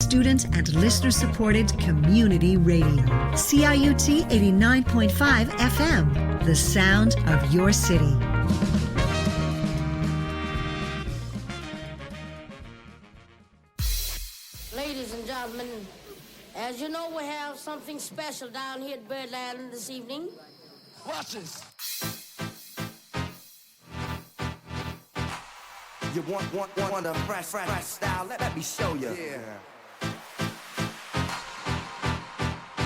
student and listener-supported community radio. CIUT 89.5 FM, the sound of your city. Ladies and gentlemen, as you know, we have something special down here at Birdland this evening. Watch this. You want a fresh style? Let me show you. Yeah.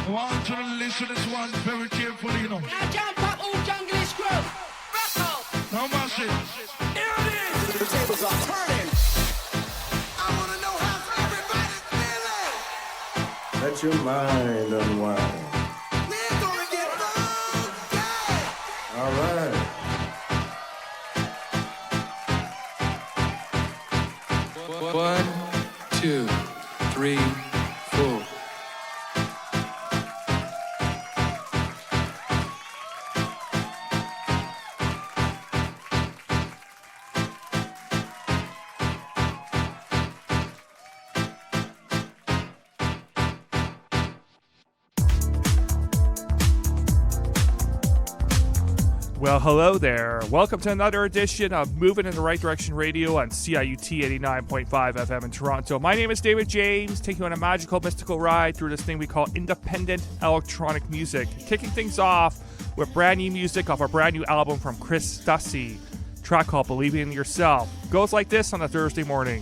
I want you to listen to this one very carefully, you know. Now jump up, old jungle screw. Rock on. Now watch it. Here it is. The tables are turning. I want to know how everybody's feeling. Let your mind unwind. We're gonna get funky. All right. One, two, three, four. Well, hello there. Welcome to another edition of Moving in the Right Direction Radio on CIUT 89.5 FM in Toronto. My name is David James, taking you on a magical, mystical ride through this thing we call independent electronic music. Kicking things off with brand new music off a brand new album from Chris Stussy, track called Believing in Yourself. Goes like this on a Thursday morning.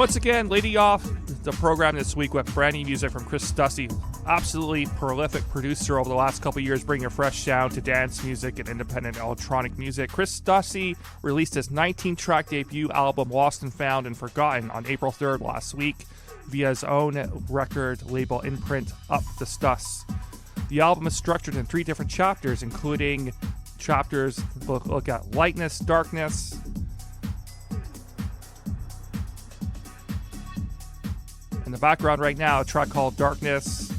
Once again, leading off the program this week with brand new music from Chris Stussy, absolutely prolific producer over the last couple of years, bringing a fresh sound to dance music and independent electronic music. Chris Stussy released his 19-track debut album Lost and Found and Forgotten on April 3rd last week via his own record label imprint Up the Stuss. The album is structured in 3 different chapters, including chapters look at lightness, darkness, in the background right now, a track called Darkness.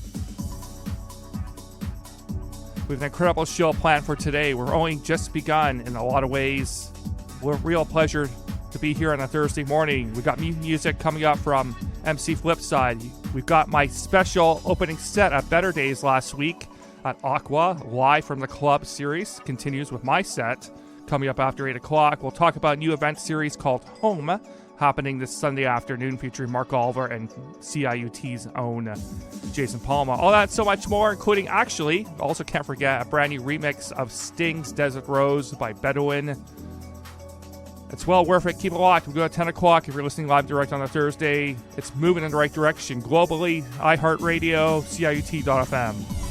We have an incredible show planned for today. We're only just begun in a lot of ways. We're a real pleasure to be here on a Thursday morning. We got music coming up from MC Flipside. We've got my special opening set at Better Days last week at Aqua, live from the club series. Continues with my set coming up after 8 o'clock. We'll talk about a new event series called Home, happening this Sunday afternoon, featuring Mark Oliver and CIUT's own Jason Palma. All that and so much more, including, actually, also can't forget, a brand new remix of Sting's Desert Rose by Bedouin. It's well worth it. Keep it locked. We'll go at 10 o'clock if you're listening live direct on a Thursday. It's moving in the right direction globally. iHeartRadio, CIUT.FM.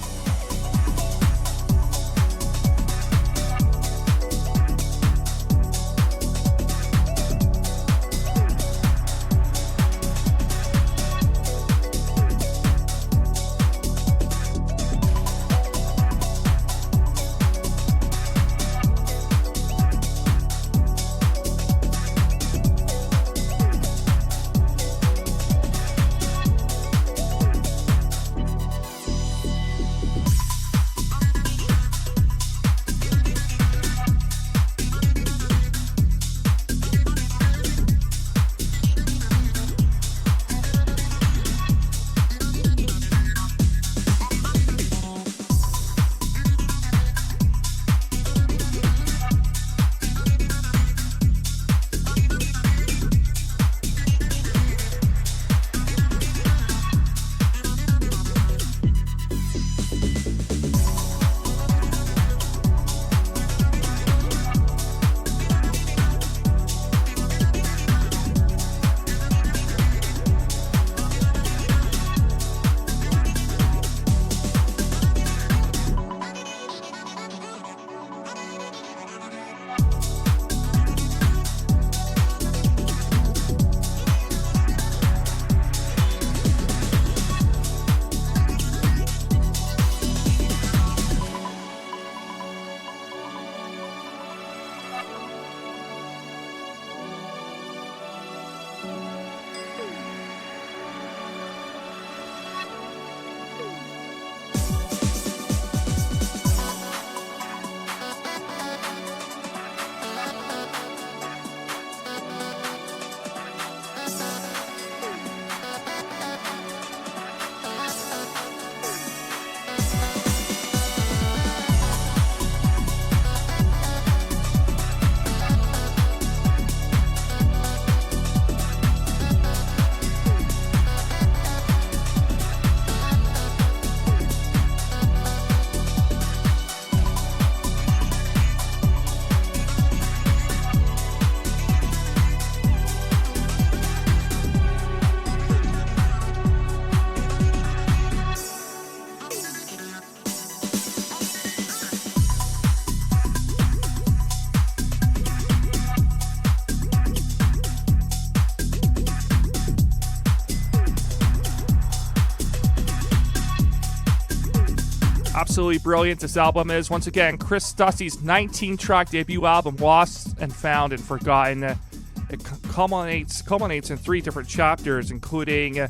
Absolutely brilliant this album is. Once again, Chris Stussy's 19-track debut album, Lost and Found and Forgotten. It culminates in 3 different chapters, including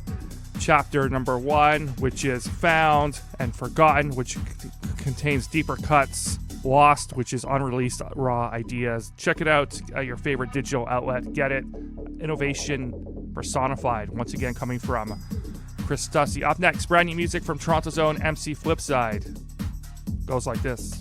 chapter number 1, which is Found, and Forgotten, which contains deeper cuts, Lost, which is unreleased raw ideas. Check it out at your favorite digital outlet. Get it. Innovation personified. Once again, coming from Chris Stussy. Up next, brand new music from Toronto's own MC Flipside. Goes like this.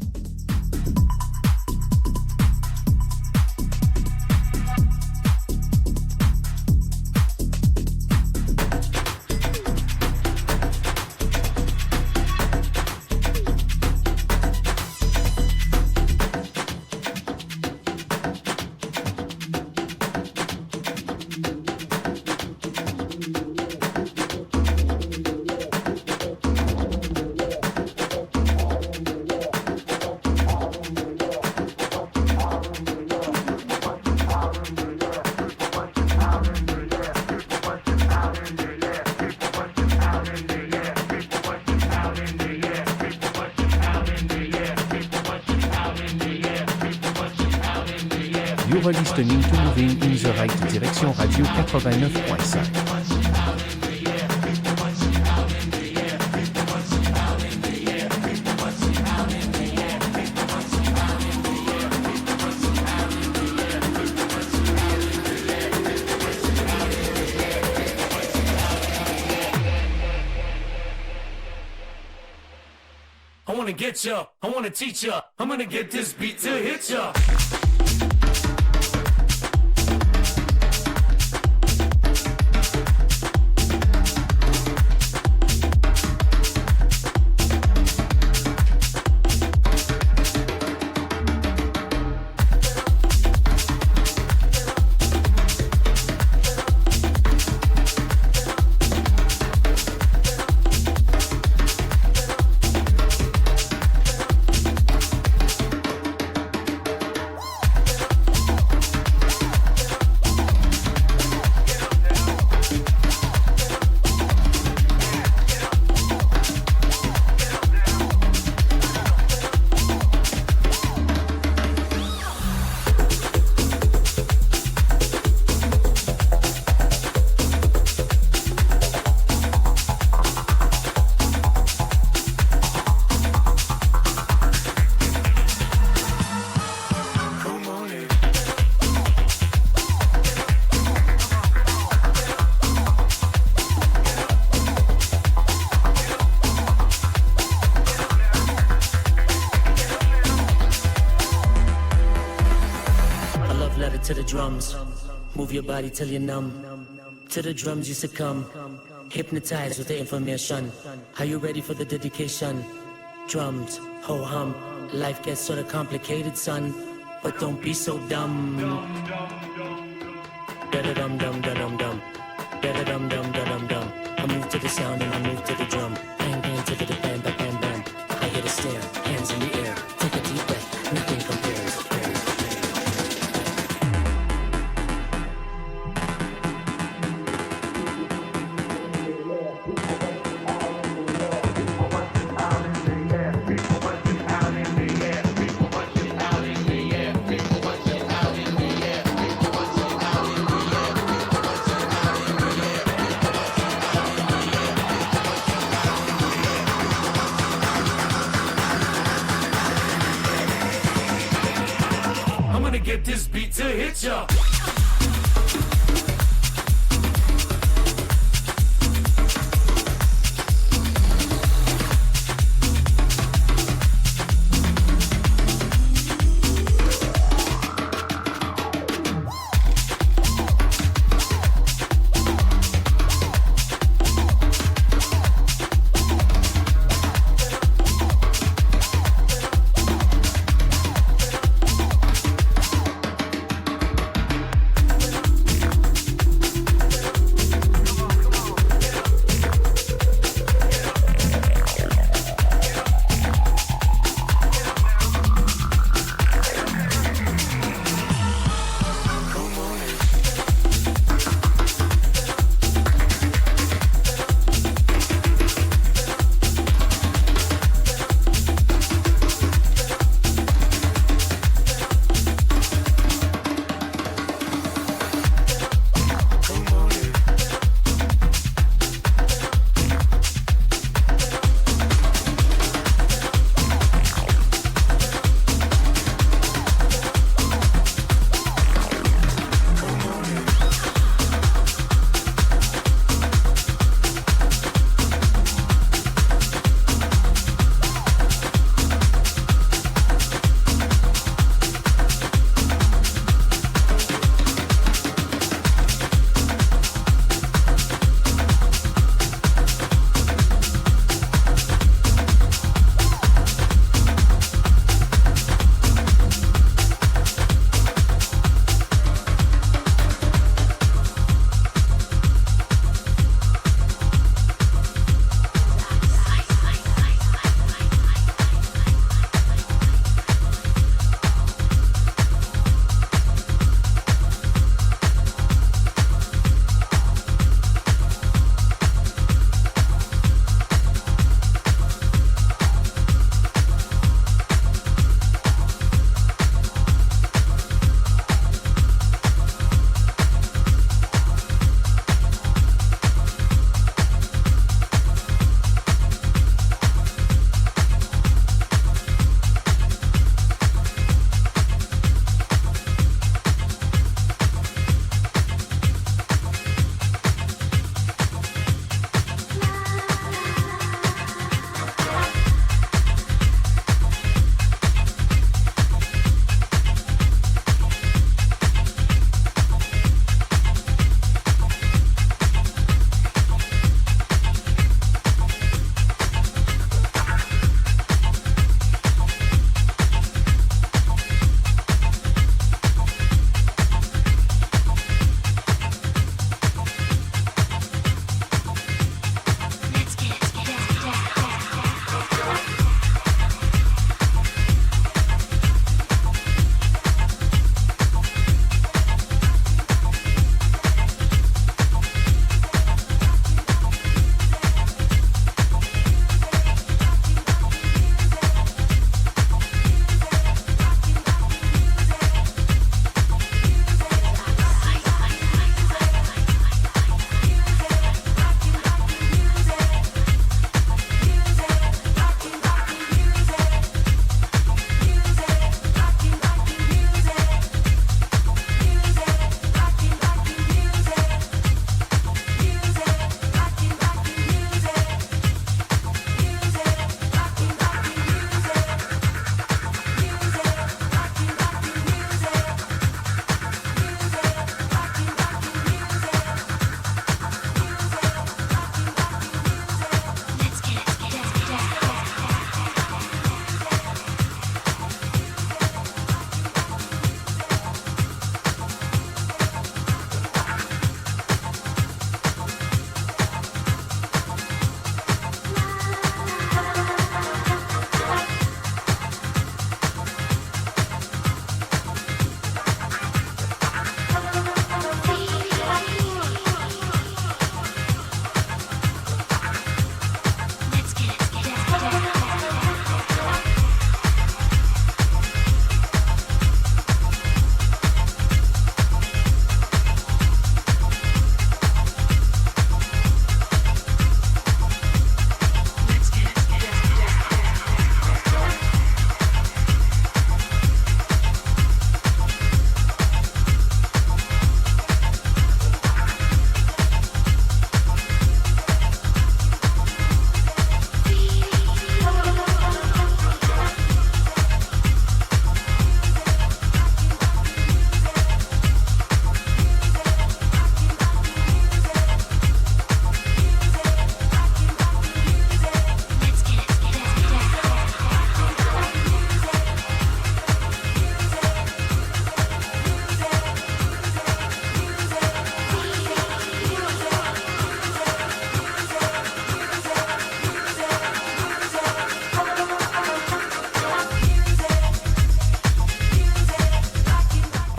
You're listening to Moving in the Right Direction Radio 89.5. I wanna get ya, I wanna teach ya, I'm gonna get this beat to hit ya. To the drums, move your body till you're numb. To the drums you succumb, hypnotized with the information. Are you ready for the dedication? Drums, ho hum, life gets sort of complicated, son, but don't be so dumb. Da dum dum da dum dum, da dum dum da dum dum. I move to the sound and I move to the drum. Bang bang to the bam bam bam bam. I hit a stare, hands in the air. Take a deep breath, nothing compares. Get this beat to hit ya.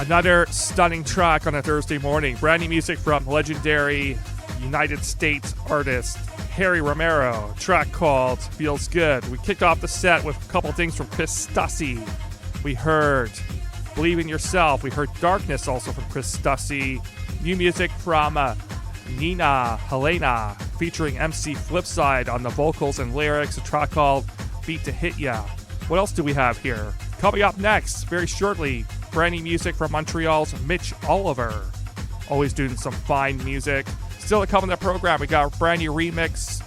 Another stunning track on a Thursday morning. Brand new music from legendary United States artist Harry Romero. A track called Feels Good. We kicked off the set with a couple things from Chris Stussy. We heard Believe in Yourself. We heard Darkness also from Chris Stussy. New music from Nina Helena featuring MC Flipside on the vocals and lyrics. A track called Beat to Hit Ya. What else do we have here? Coming up next, very shortly, brand new music from Montreal's Mitch Oliver. Always doing some fine music. Still to come in the program, we got a brand new remix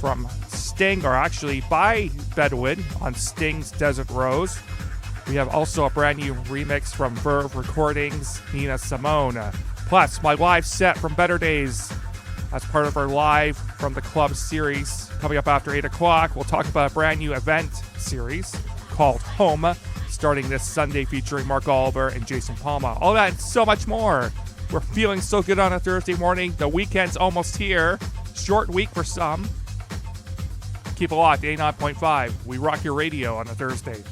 from Sting, or actually by Bedouin on Sting's Desert Rose. We have also a brand new remix from Verve Recordings, Nina Simone. Plus, my live set from Better Days as part of our Live from the Club series. Coming up after 8 o'clock, we'll talk about a brand new event series called Home, starting this Sunday featuring Mark Oliver and Jason Palma. All that and so much more. We're feeling so good on a Thursday morning. The weekend's almost here. Short week for some. Keep it locked, 89.5. We rock your radio on a Thursday.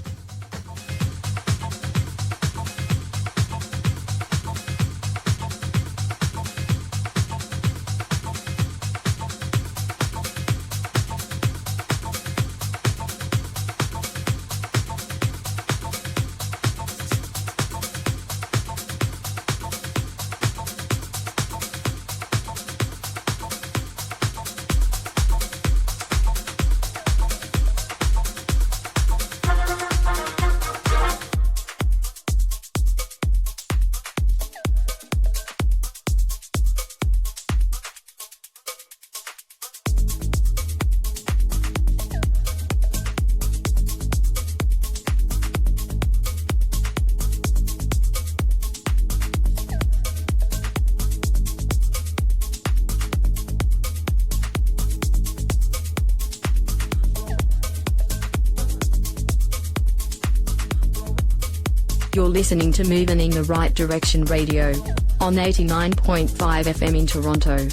You're listening to Moving in the Right Direction Radio on 89.5 FM in Toronto.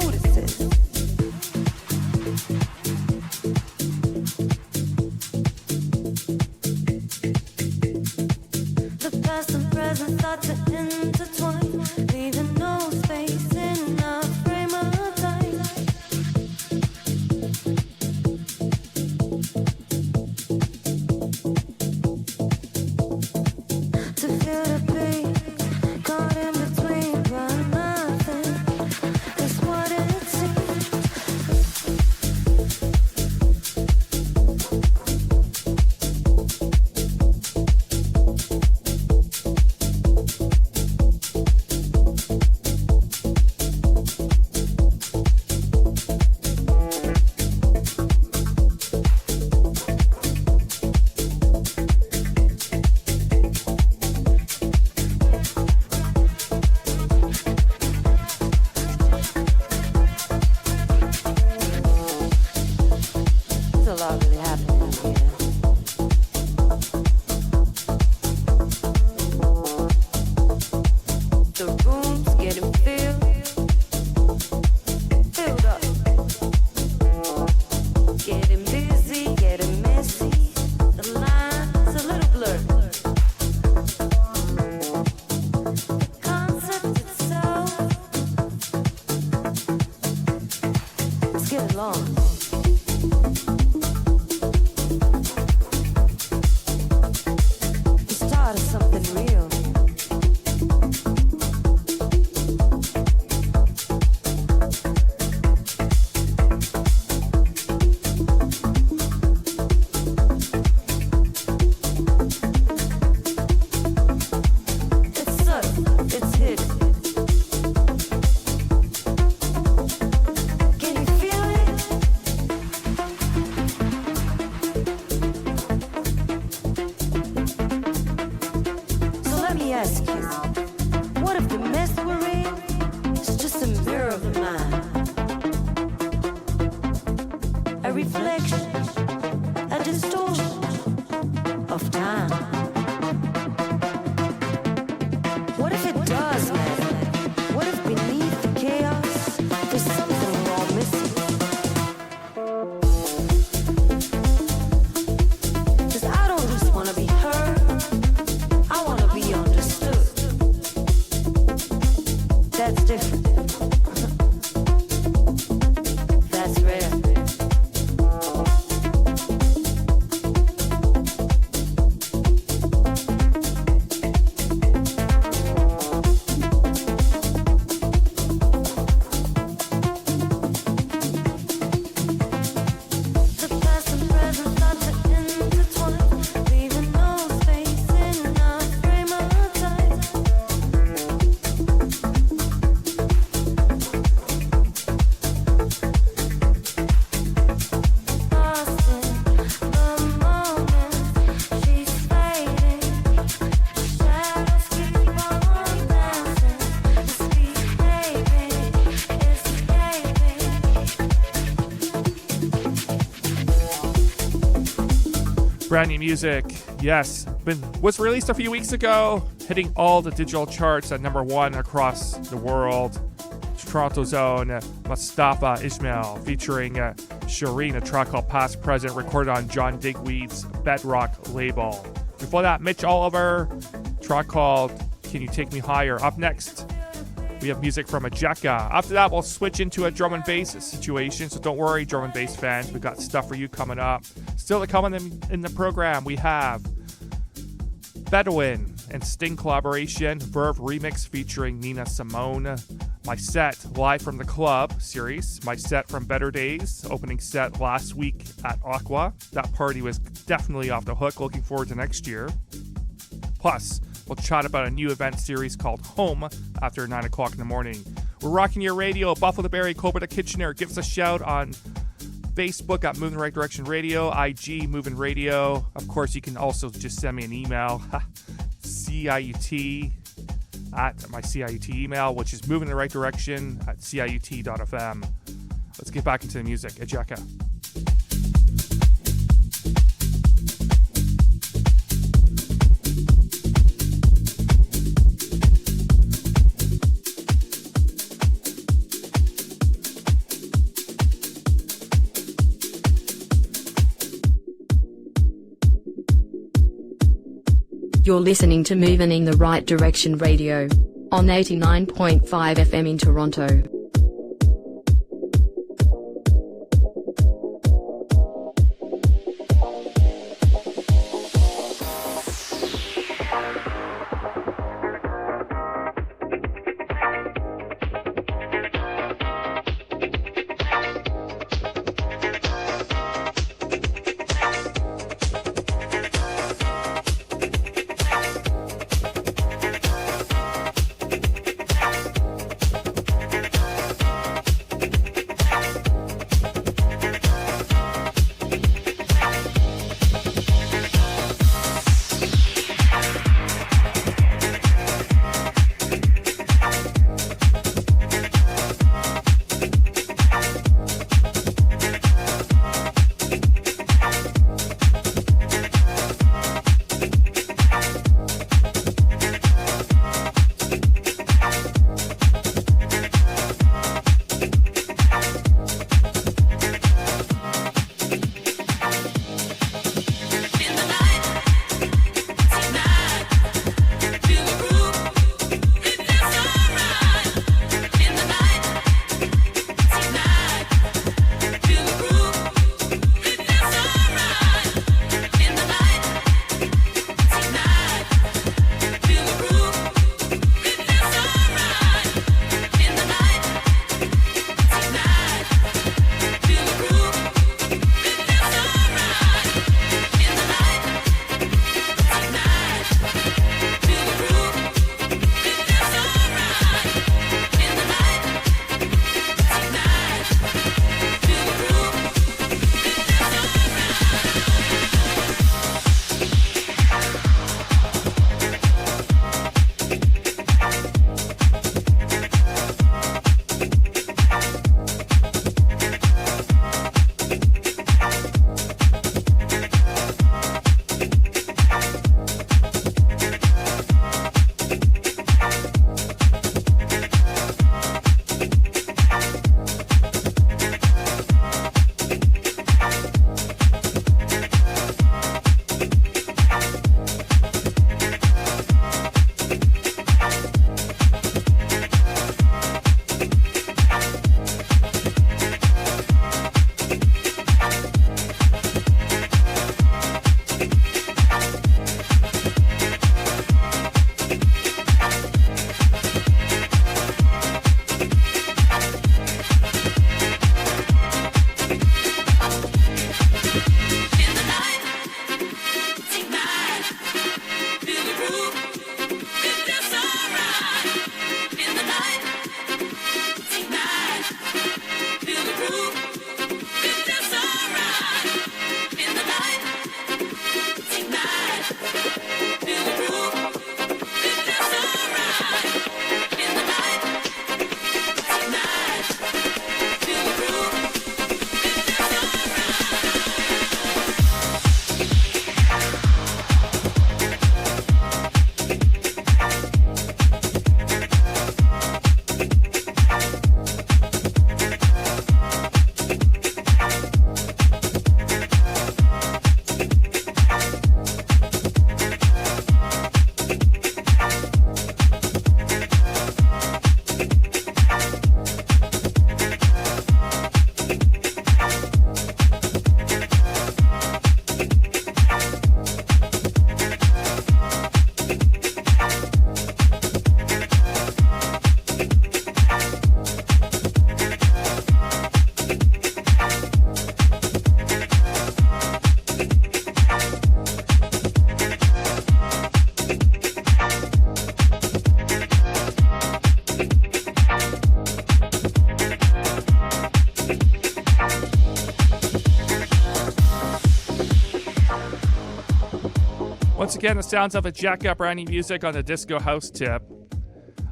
notices. The past and present start to intertwine, leaving no space in our frame of time. To feel the beat, caught in between, but nothing is what it seems. There's a lot really happening here. The room's getting filled up, getting busy, getting messy. The line's a little blurred. The concept itself is getting lost. The start of something real. It's subtle, it's hidden. Can you feel it? So let me ask you, what if the mess we're in is just a mirror of the mind? A reflection, a distortion of time. What if it does matter? What if beneath the chaos there's something we're all missing? 'Cause I don't just wanna be heard, I wanna be understood. That's different. That's rare. The past and present start to intertwine, leaving no space in our frame of time. Lost in the moment, she's fading. Shadows keep on dancing, misbehaving, escaping. Brand new music, yes, was released a few weeks ago, hitting all the digital charts at #1 across the world. Toronto's own Mustafa Ismail featuring Shireen, a track called Past Present, recorded on John Digweed's Bedrock label. Before that, Mitch Oliver, track called Can You Take Me Higher. Up next, we have music from Ajeka. After that, we'll switch into a drum and bass situation, so don't worry, drum and bass fans, we got stuff for you coming up. Still to come in the program, we have Bedouin and Sting collaboration, Verve remix featuring Nina Simone. My set live from the club series, my set from Better Days, opening set last week at Aqua. That party was definitely off the hook. Looking forward to next year. Plus, we'll chat about a new event series called Home after 9 o'clock in the morning. We're rocking your radio. Buffalo the Berry, Cobra the Kitchener. Give us a shout on Facebook at Moving the Right Direction Radio, IG Moving Radio. Of course, you can also just send me an email, CIUT at my CIUT email, which is moving in the right direction at CIUT.fm. Let's get back into the music. Ajeka. You're listening to Moving in the Right Direction Radio on 89.5 FM in Toronto. Once again, the sounds of a jack up brand new music on the disco house tip.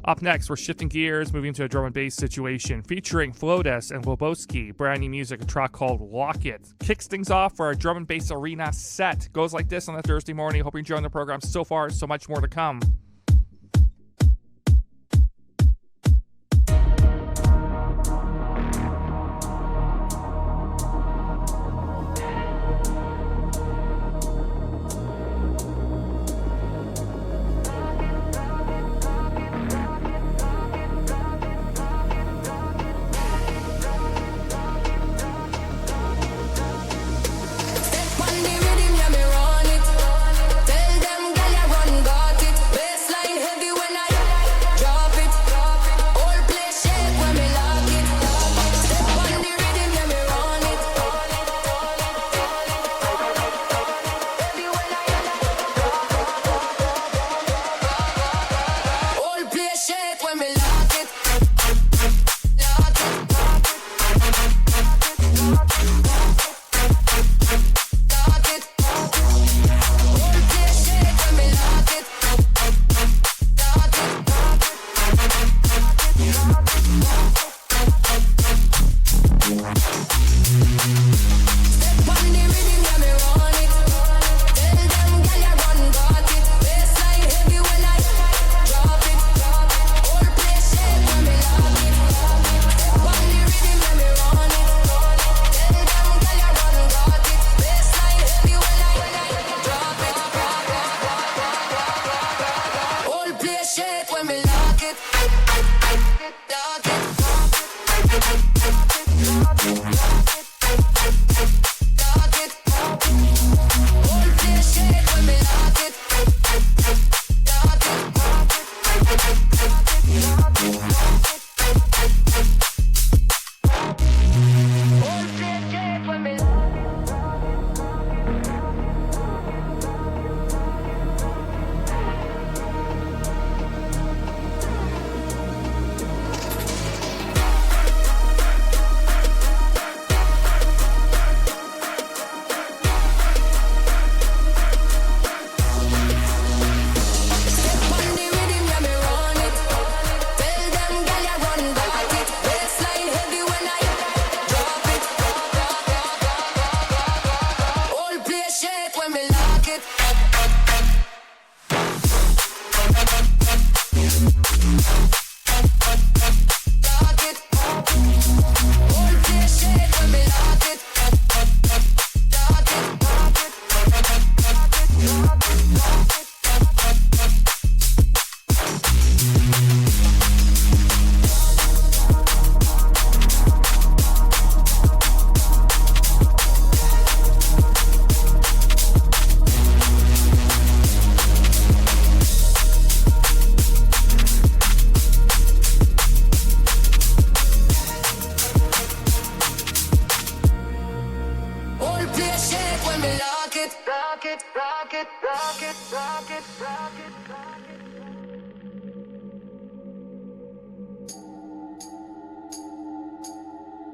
Up next, we're shifting gears, moving to a drum and bass situation featuring Flotus and Wobowski. Brand new music, a track called Lock It. Kicks things off for our drum and bass arena set. Goes like this on a Thursday morning. Hope you're enjoying the program so far. So much more to come.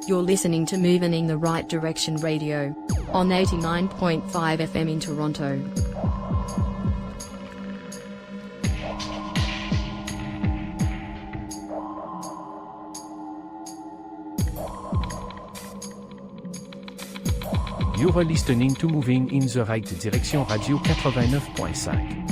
You're listening to Moving in the Right Direction Radio on 89.5 FM in Toronto. You are listening to Moving in the Right Direction Radio 89.5.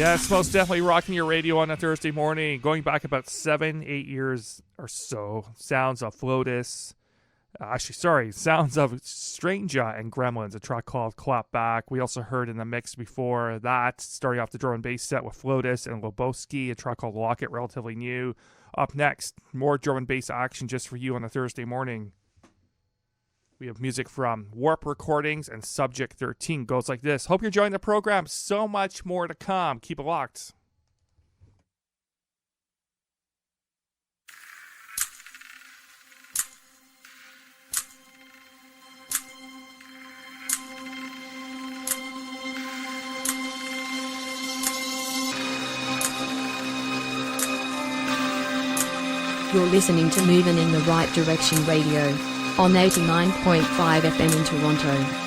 Yes, most definitely rocking your radio on a Thursday morning. Going back about 7-8 years or so. Sounds of Flotus. Sounds of Stranger and Gremlins, a track called Clap Back. We also heard in the mix before that, starting off the drum and bass set with Flotus and Lobowski, a track called Lock It, relatively new. Up next, more drum and bass action just for you on a Thursday morning. We have music from Warp Recordings and Subject 13. Goes like this. Hope you're enjoying the program. So much more to come. Keep it locked. You're listening to Movin' in the Right Direction Radio on 89.5 FM in Toronto.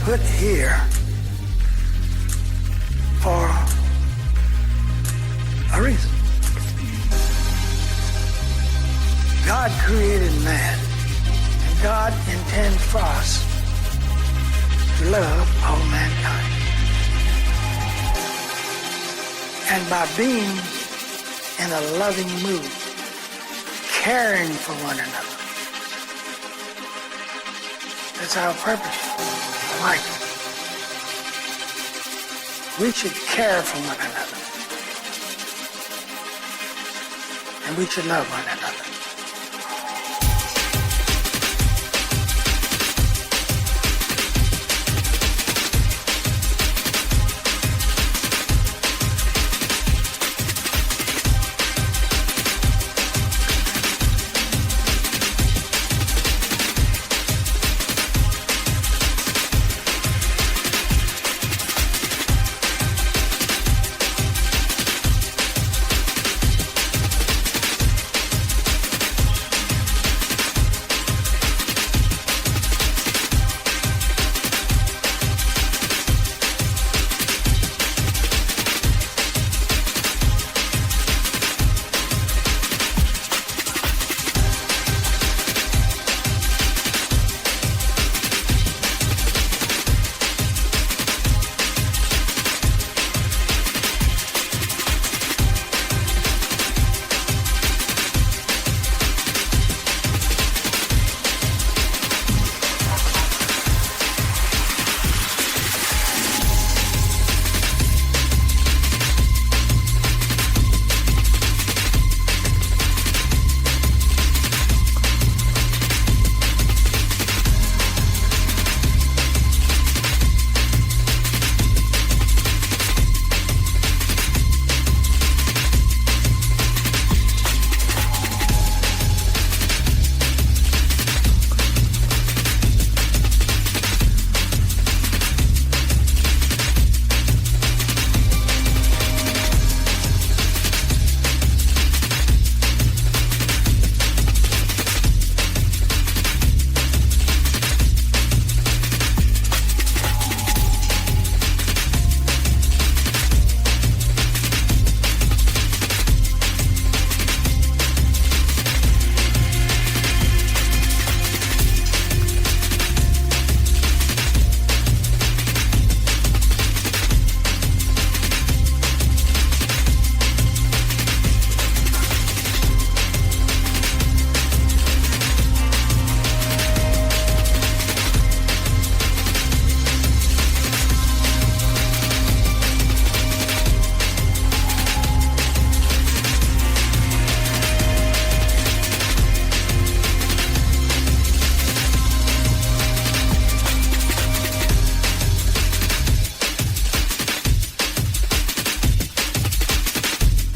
Put here for a reason. God created man, and God intends for us to love all mankind. And by being in a loving mood, caring for one another, that's our purpose. Life. We should care for one another. And we should love one another.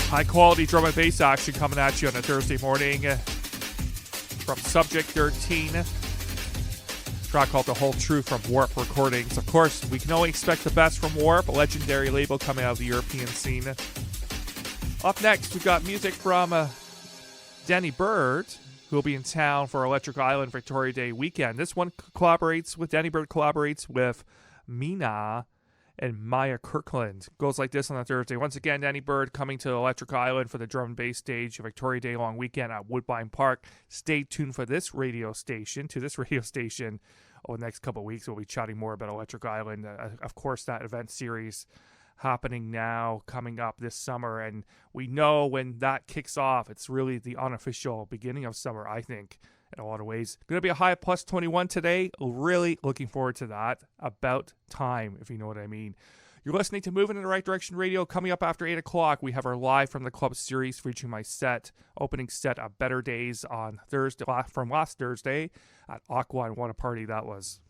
High quality drum and bass action coming at you on a Thursday morning from Subject 13. A track called The Whole Truth from Warp Recordings. Of course, we can only expect the best from Warp, a legendary label coming out of the European scene. Up next, we've got music from Danny Bird, who will be in town for Electric Island Victoria Day weekend. This one Danny Bird collaborates with Mina and Maya Kirkland. Goes like this on a Thursday. Once again, Danny Bird coming to Electric Island for the drum and bass stage of Victoria Day long weekend at Woodbine Park. Stay tuned for this radio station. Over the next couple of weeks, we'll be chatting more about Electric Island. Of course, that event series happening now, coming up this summer. And we know when that kicks off, it's really the unofficial beginning of summer, I think, in a lot of ways. Going to be a high of plus 21 today. Really looking forward to that. About time, if you know what I mean. You're listening to Moving in the Right Direction Radio. Coming up after 8 o'clock, we have our Live from the Club series featuring my opening set of Better Days on Thursday, from last Thursday at Aqua, and what a party that was.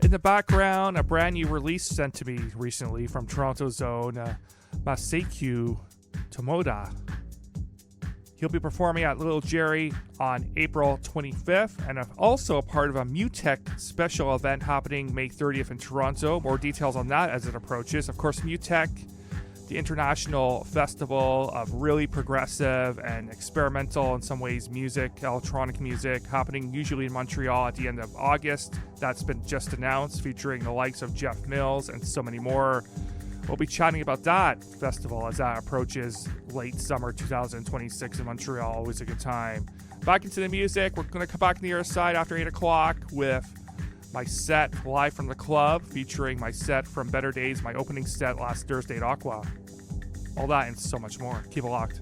In the background, a brand new release sent to me recently from Toronto's own Maseiku Tomoda. He'll be performing at Little Jerry on April 25th, and also a part of a MUTEC special event happening May 30th in Toronto. More details on that as it approaches. Of course, MUTEC, the international festival of really progressive and experimental in some ways music, electronic music, happening usually in Montreal at the end of August. That's been just announced, featuring the likes of Jeff Mills and so many more We'll be chatting about that festival as that approaches late summer 2026 in Montreal. Always a good time. Back into the music. We're going to come back on the other side after 8 o'clock with my set live from the club, featuring my set from Better Days, my opening set last Thursday at Aqua. All that and so much more. Keep it locked.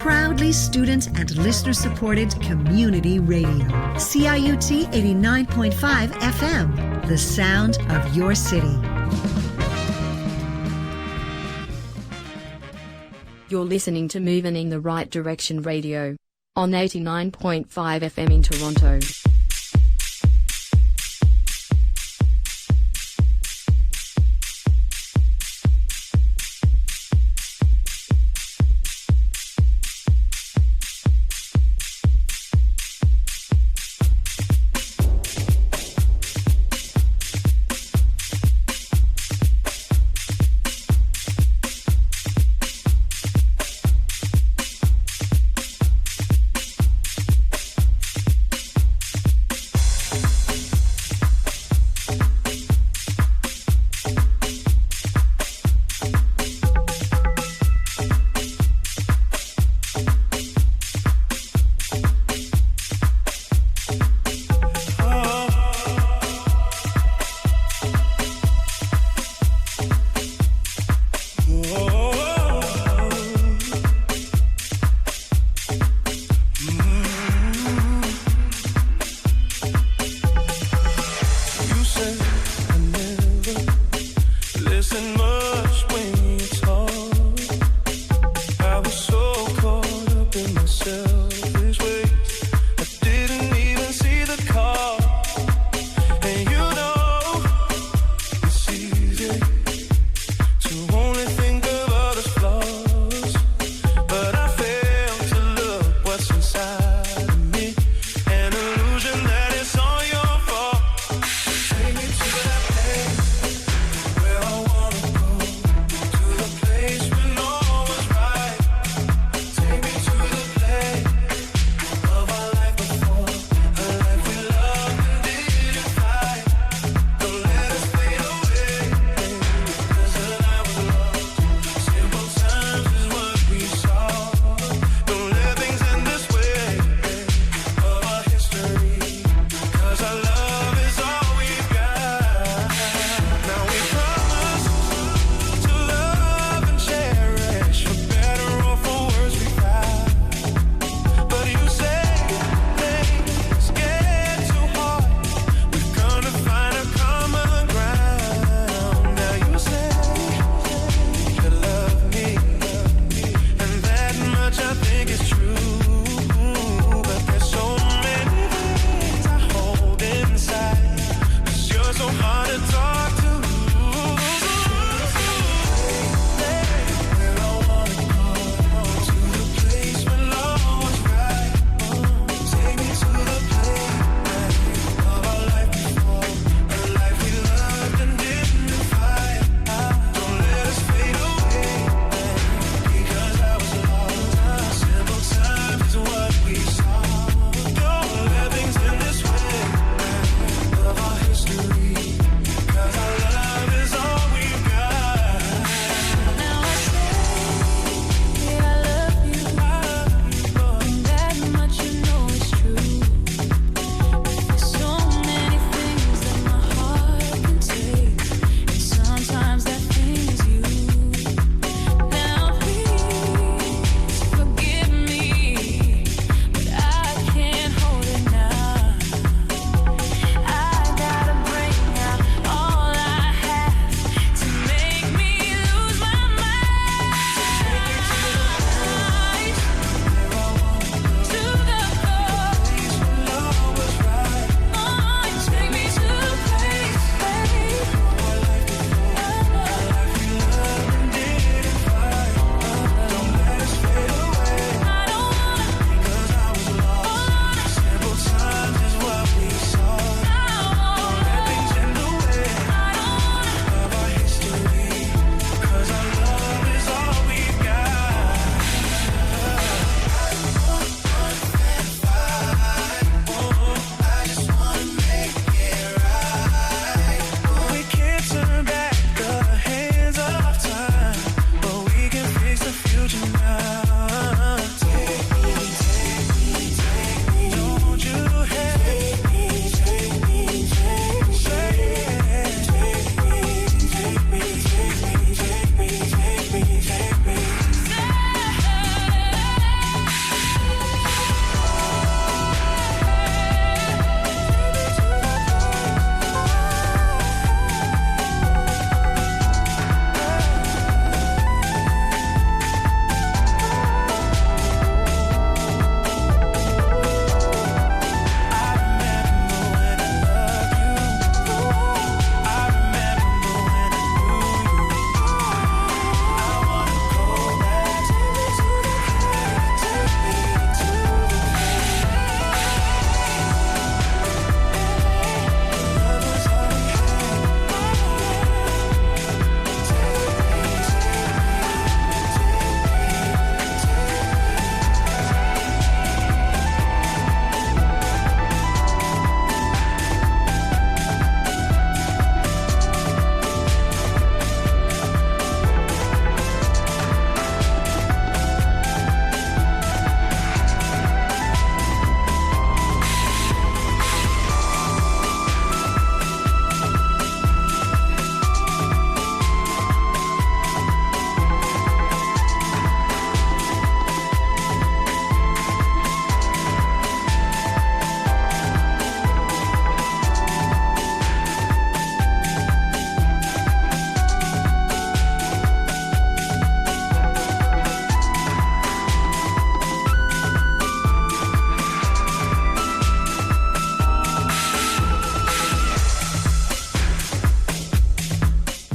Proudly student and listener supported community radio. CIUT 89.5 FM, the sound of your city. You're listening to Moving in the Right Direction Radio on 89.5 FM in Toronto.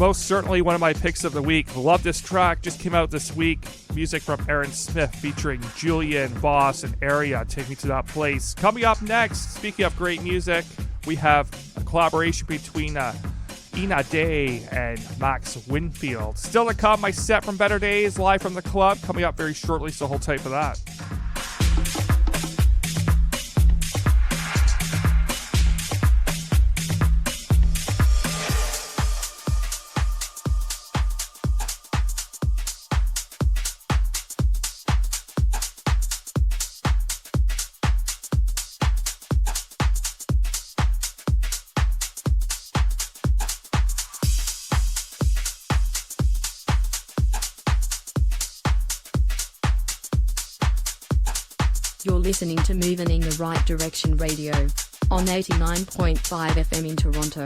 most certainly one of my picks of the week. Love this track. Just came out this week. Music from Aaron Smith featuring Julian, Boss, and Area. Take Me to That Place. Coming up next, speaking of great music, we have a collaboration between Ina Day and Max Winfield. Still to come, my set from Better Days, live from the club, coming up very shortly, so hold tight for that. You're listening to Moving in the Right Direction Radio on 89.5 FM in Toronto.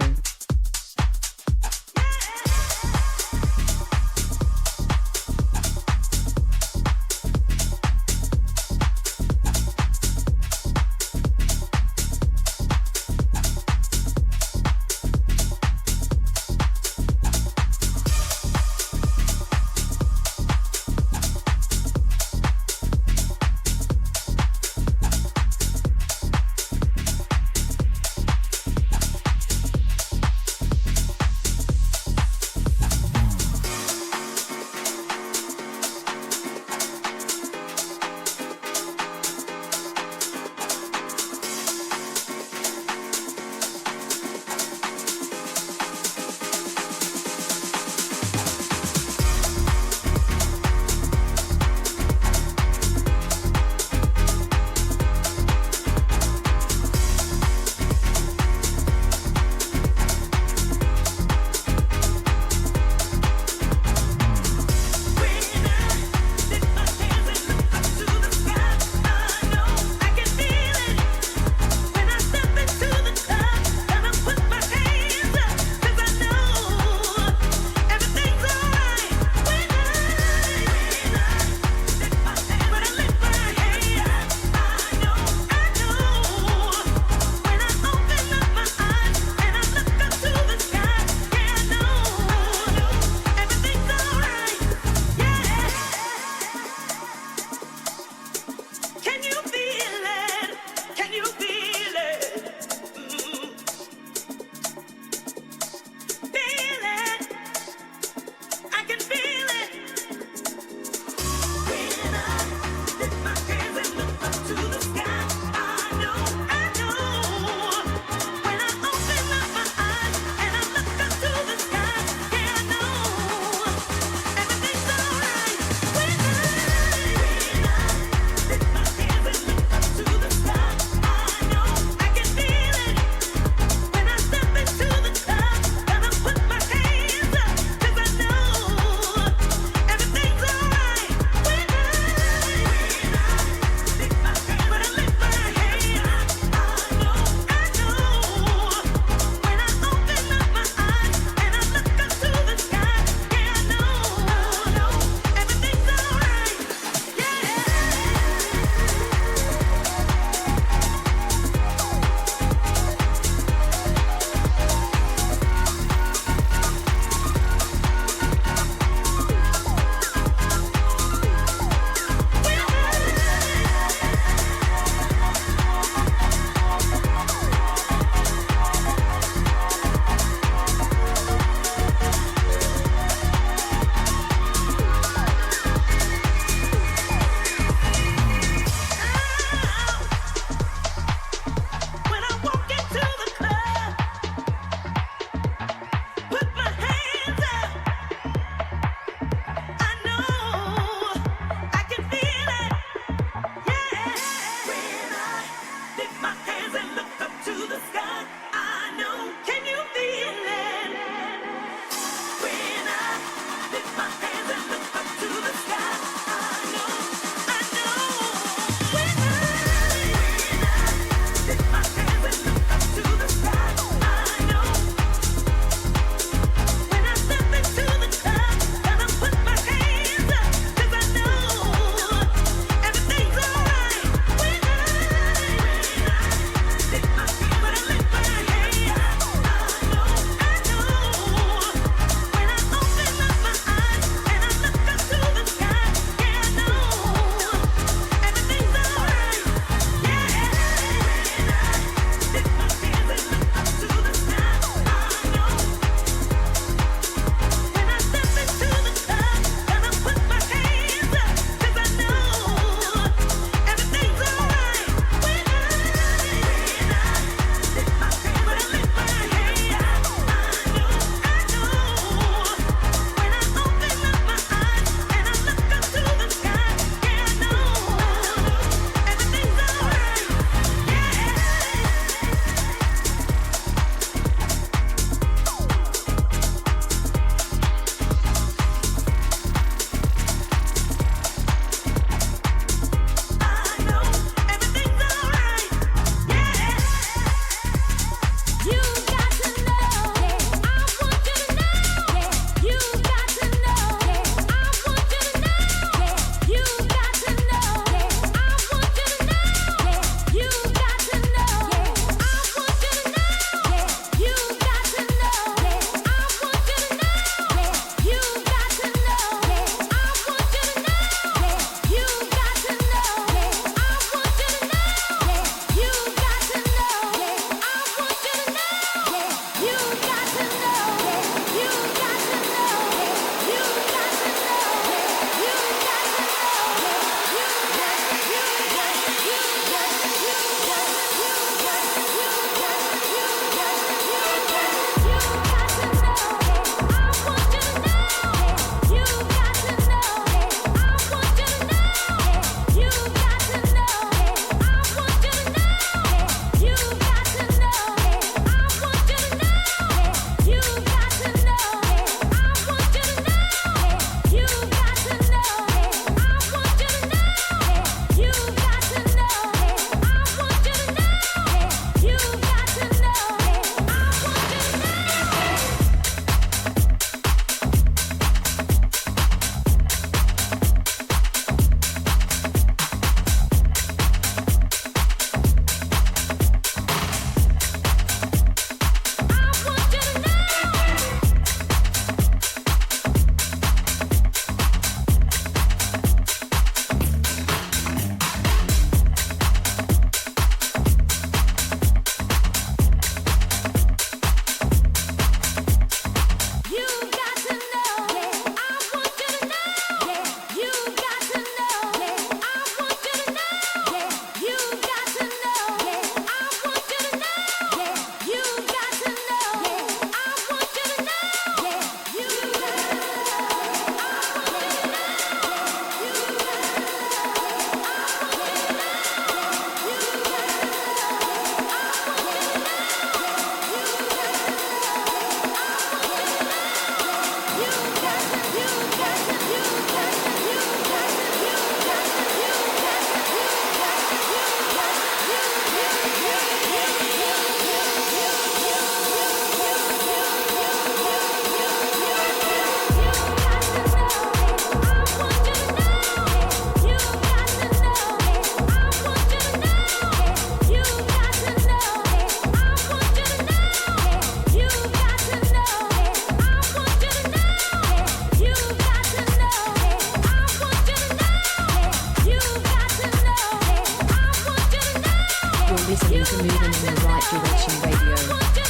listening to Moving in the Right Direction Radio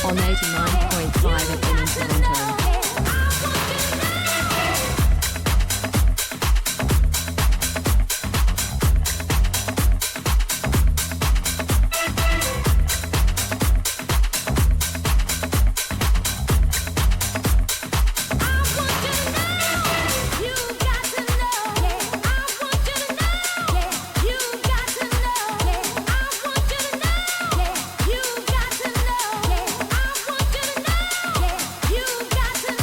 on 89.5 FM in Toronto. You got to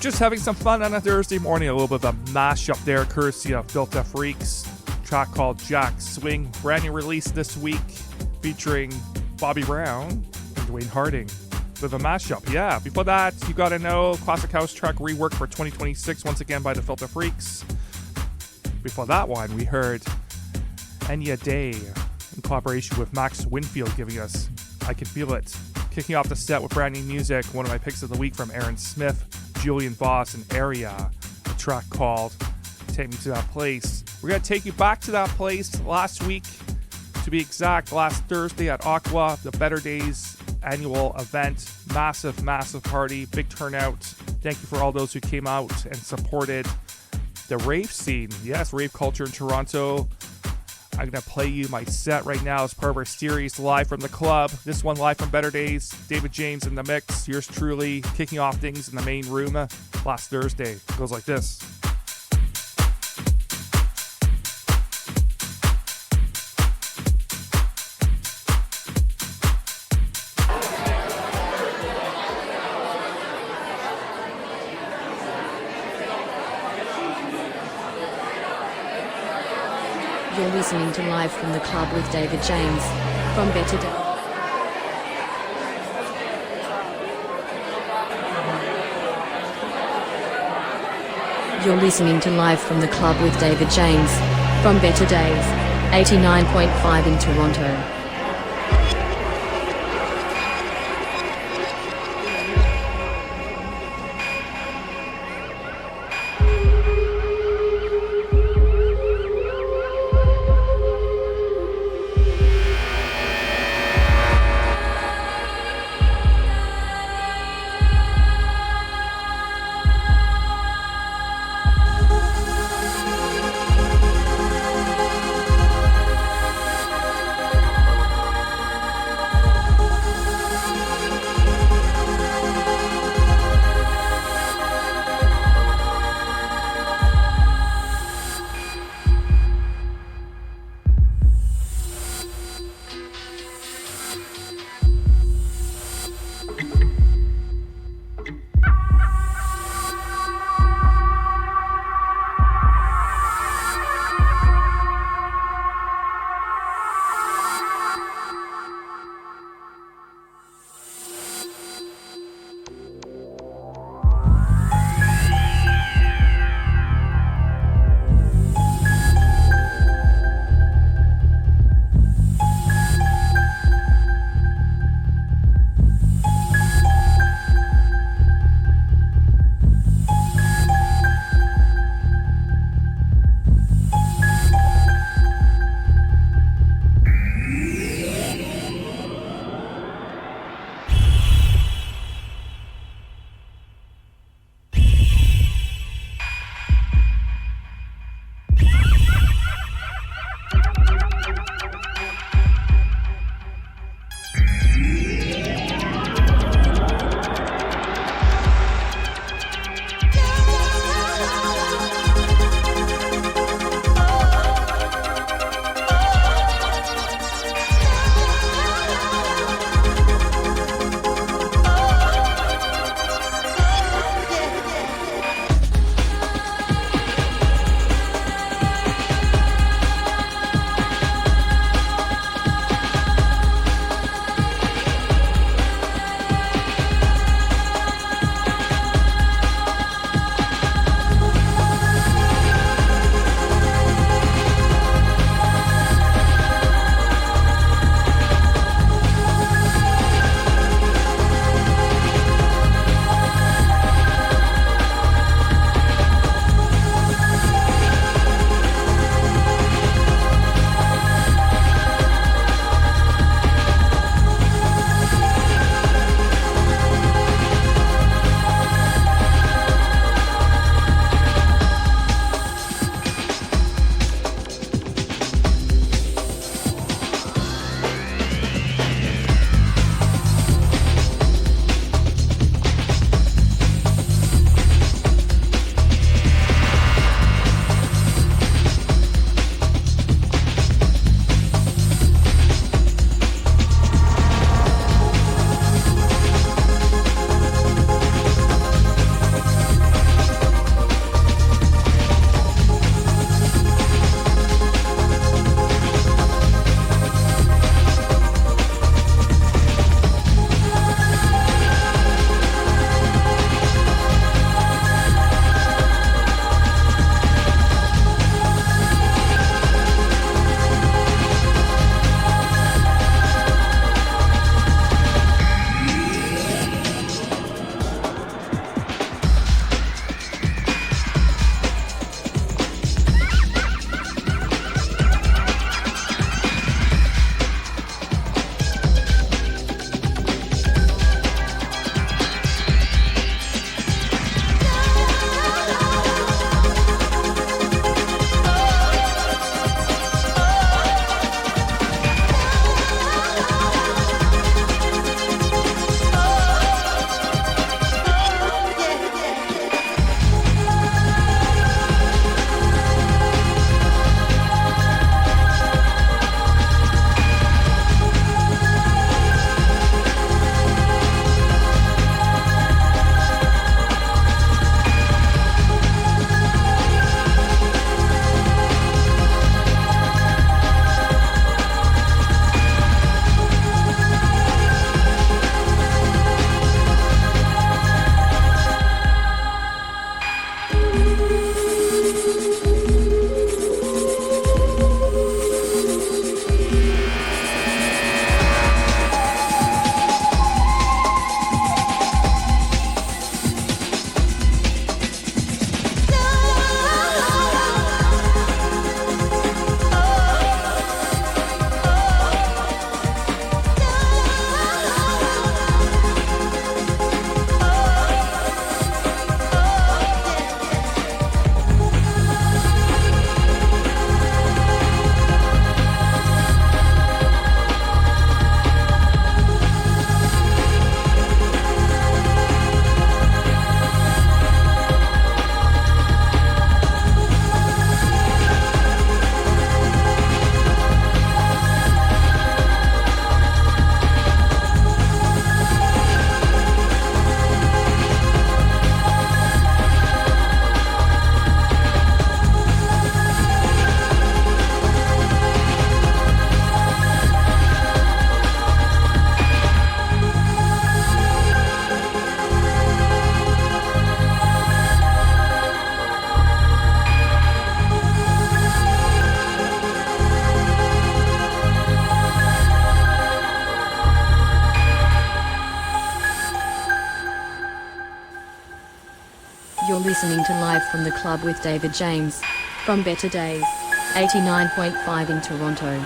just having some fun on a Thursday morning. A little bit of a mashup there, courtesy of Filter Freaks. Track called Jack Swing. Brand new release this week featuring Bobby Brown and Dwayne Harding. Bit of a mashup, yeah. Before that, You Gotta Know, classic house track rework for 2026, once again by the Filter Freaks. Before that one, we heard Enya Day in collaboration with Max Winfield giving us I Can Feel It. Kicking off the set with brand new music, one of my picks of the week from Aaron Smith, Julian Voss, and Area. A track called Take Me to That Place. We're going to take you back to that place last week, to be exact, last Thursday at Aqua, the Better Days annual event. Massive, massive party, big turnout. Thank you for all those who came out and supported the rave scene. Yes, rave culture in Toronto. I'm going to play you my set right now as part of our series live from the club. This one live from Better Days. David James in the mix. Yours truly kicking off things in the main room last Thursday. It goes like this. You're listening to Live from the Club with David James from Better Day. You're listening to Live from the Club with David James from Better Days, 89.5 in Toronto. listening to Live from the Club with David James. From Better Days. 89.5 in Toronto.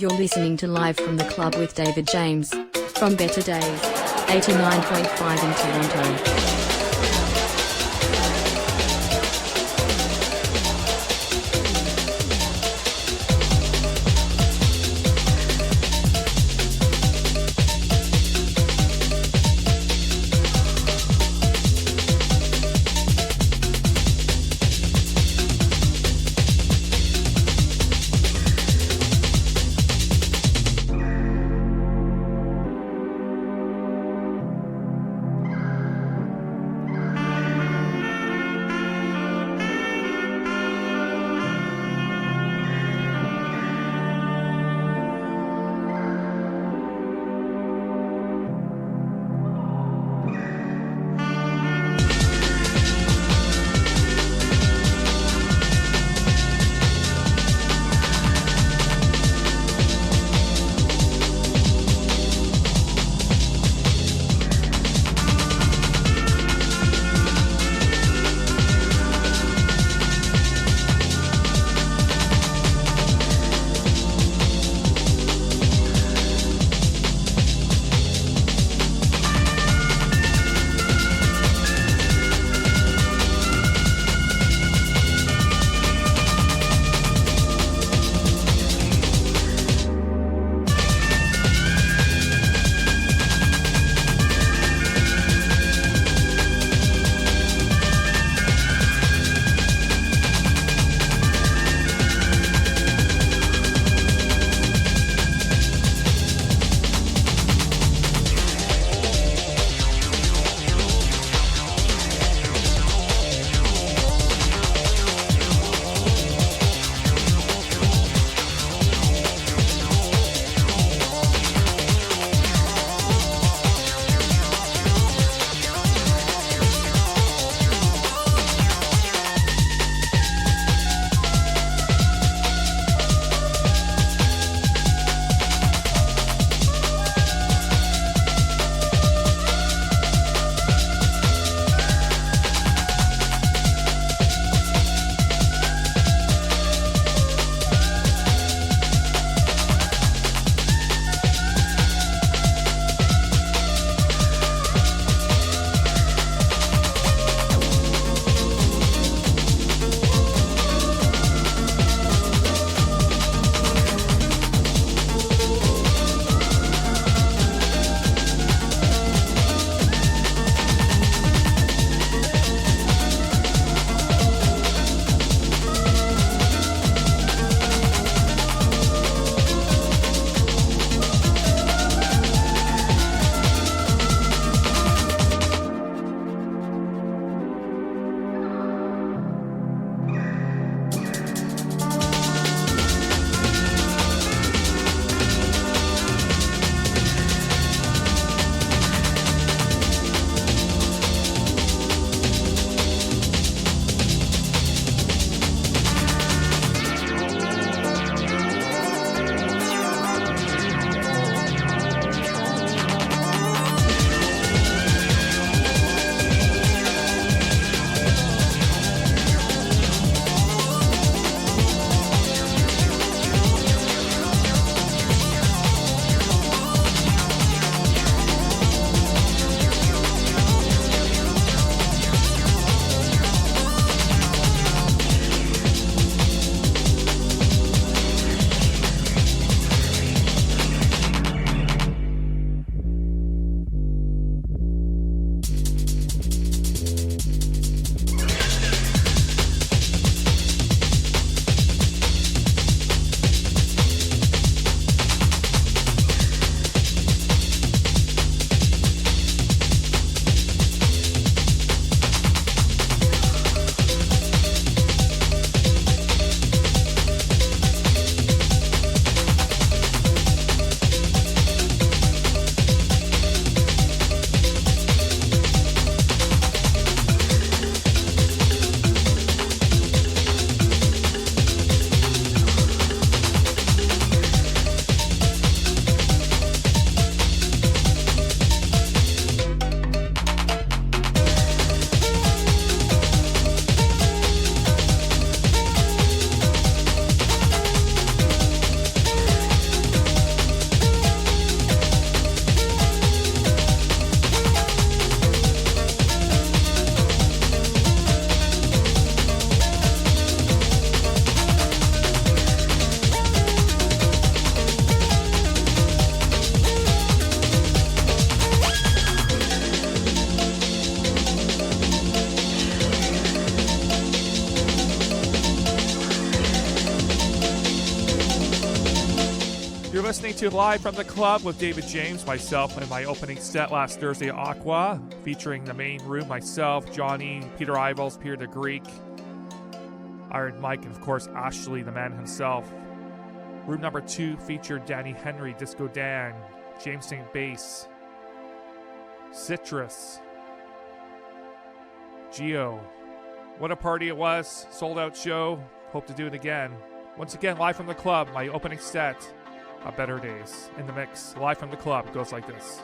You're listening to Live from the Club with David James. From Better Days, 89.5 in Toronto. listening to Live from the Club with David James, myself, and my opening set last Thursday at Aqua, featuring the main room, myself, Johnny, Peter Ivals, Peter the Greek, Iron Mike, and of course Ashley, the man himself. Room number 2 featured Danny Henry, Disco Dan, James St. Bass, Citrus, Geo. What a party it was. Sold out show. Hope to do it again. Once again, live from the club, my opening set of Better Days in the mix. Live from the club goes like this.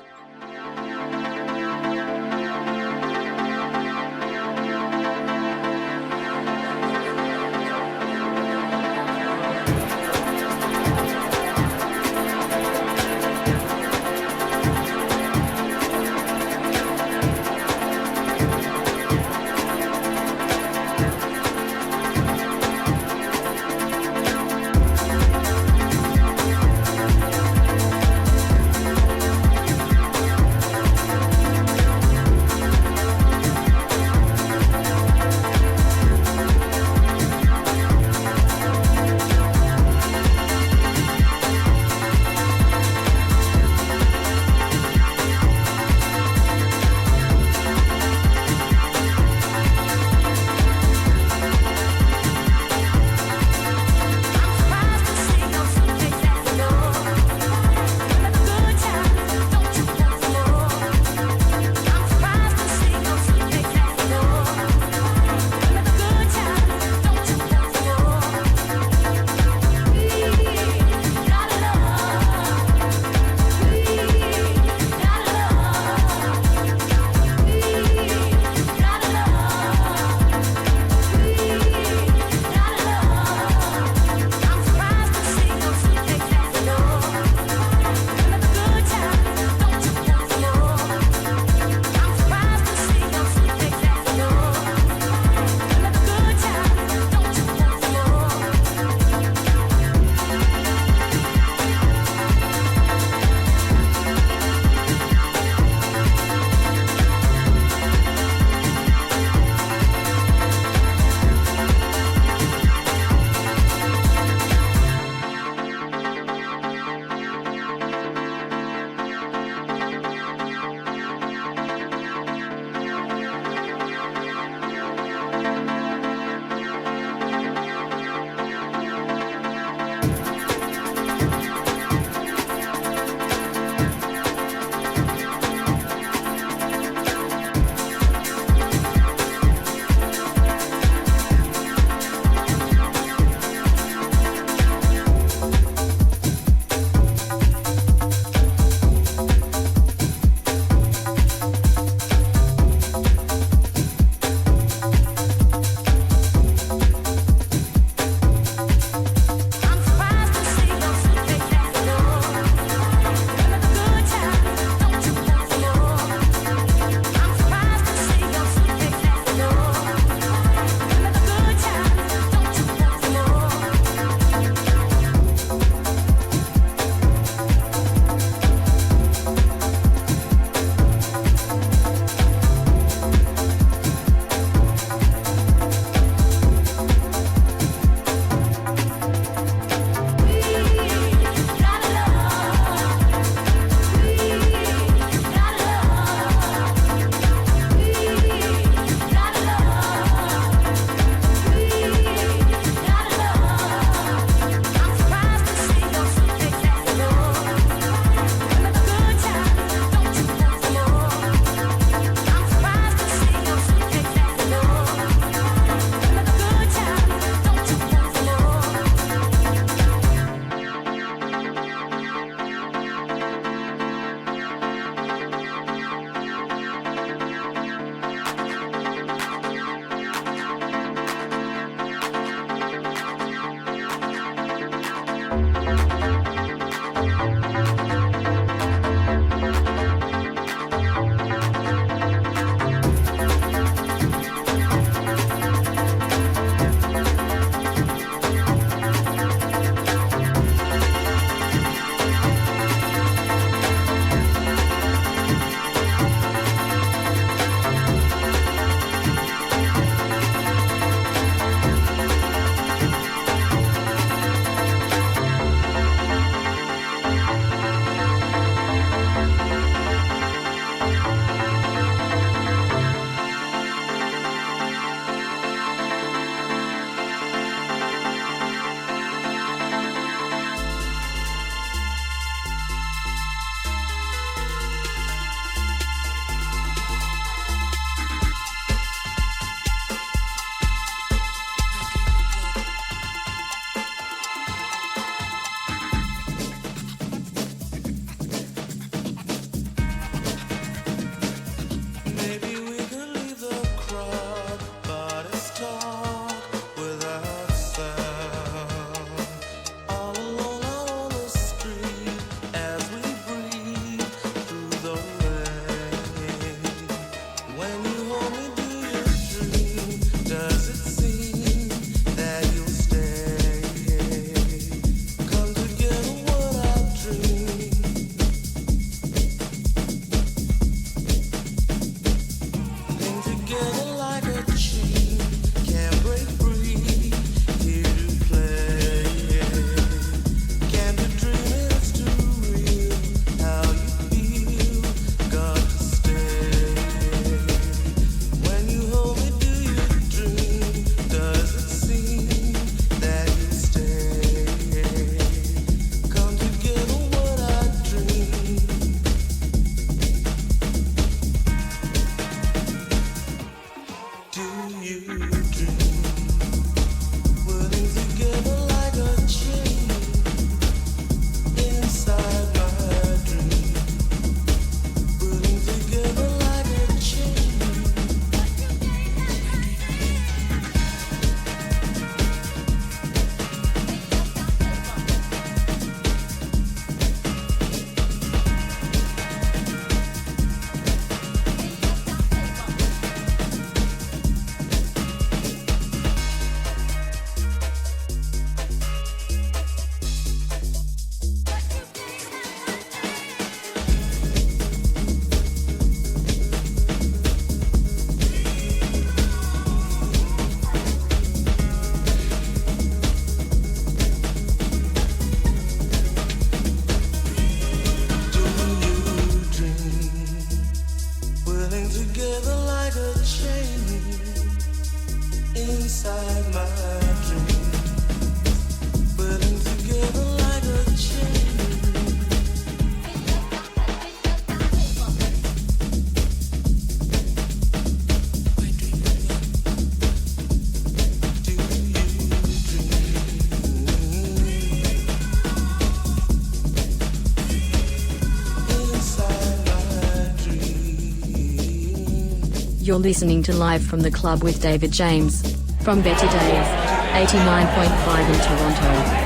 You're listening to Live from the Club with David James. From Better Days, 89.5 in Toronto.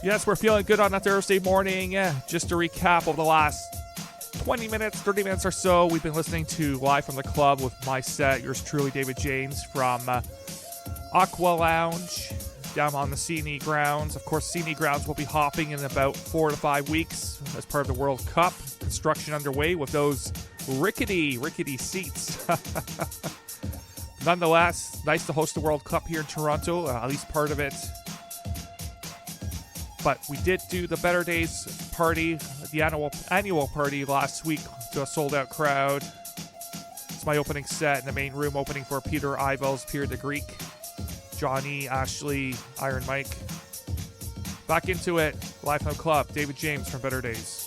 Yes, we're feeling good on a Thursday morning. Just a recap of the last 20 minutes, 30 minutes or so. We've been listening to Live from the Club with my set, yours truly, David James, from Aqua Lounge down on the CNE grounds. Of course, CNE grounds will be hopping in about 4 to 5 weeks as part of the World Cup. Construction underway with those rickety seats. Nonetheless, nice to host the World Cup here in Toronto, at least part of it. But we did do the Better Days party, the annual party last week to a sold-out crowd. It's my opening set in the main room, opening for Peter Ivels, Pierre the Greek, Johnny, Ashley, Iron Mike. Back into it, Live from the Club, David James from Better Days.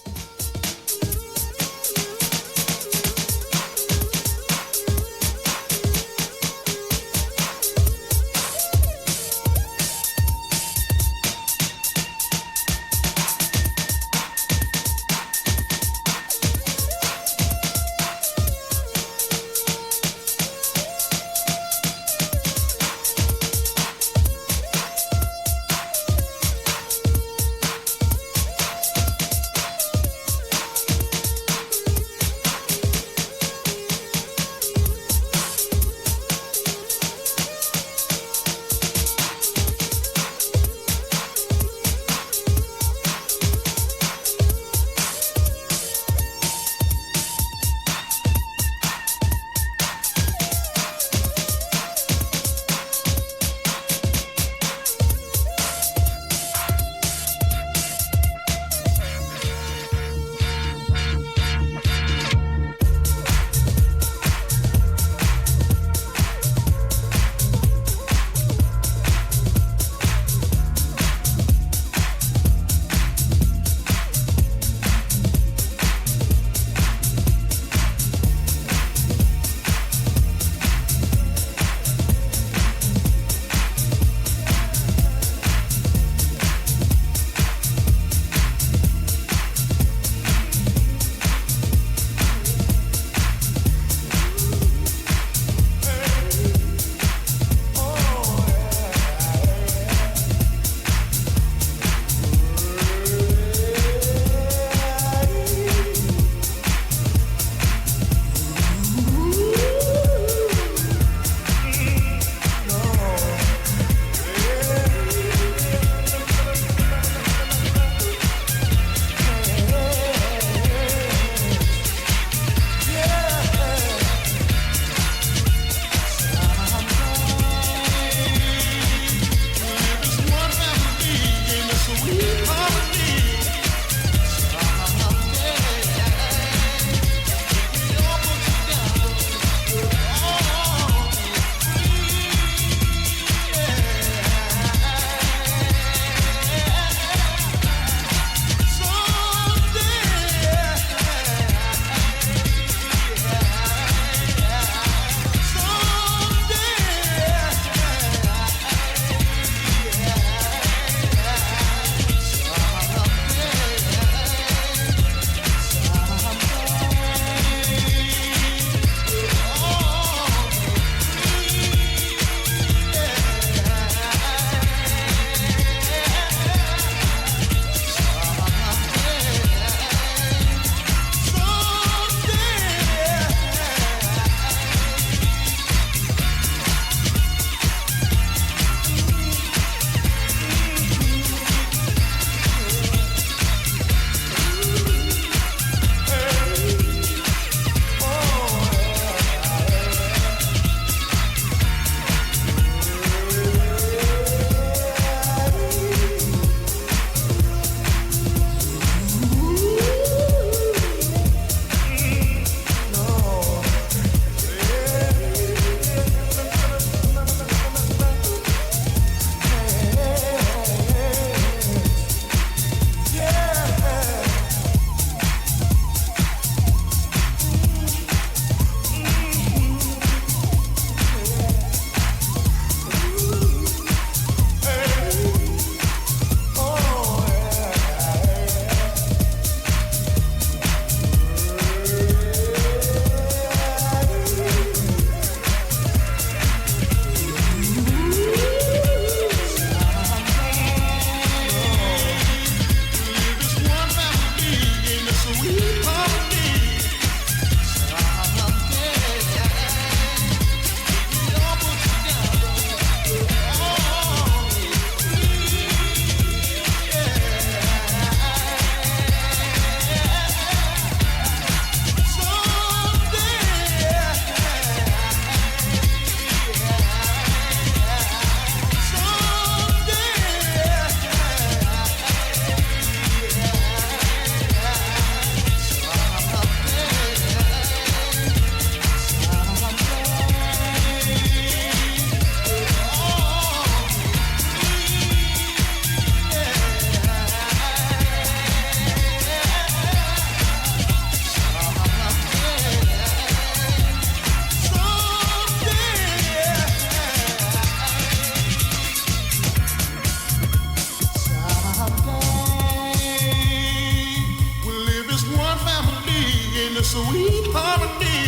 sweet harmony.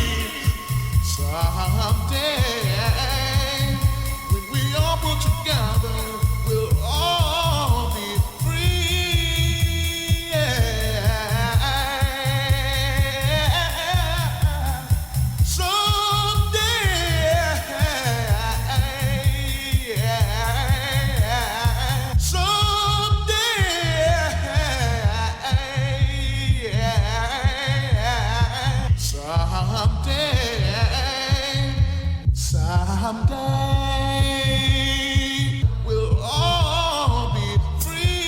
Someday, when we all put together, we'll all be free. Someday we'll all be free.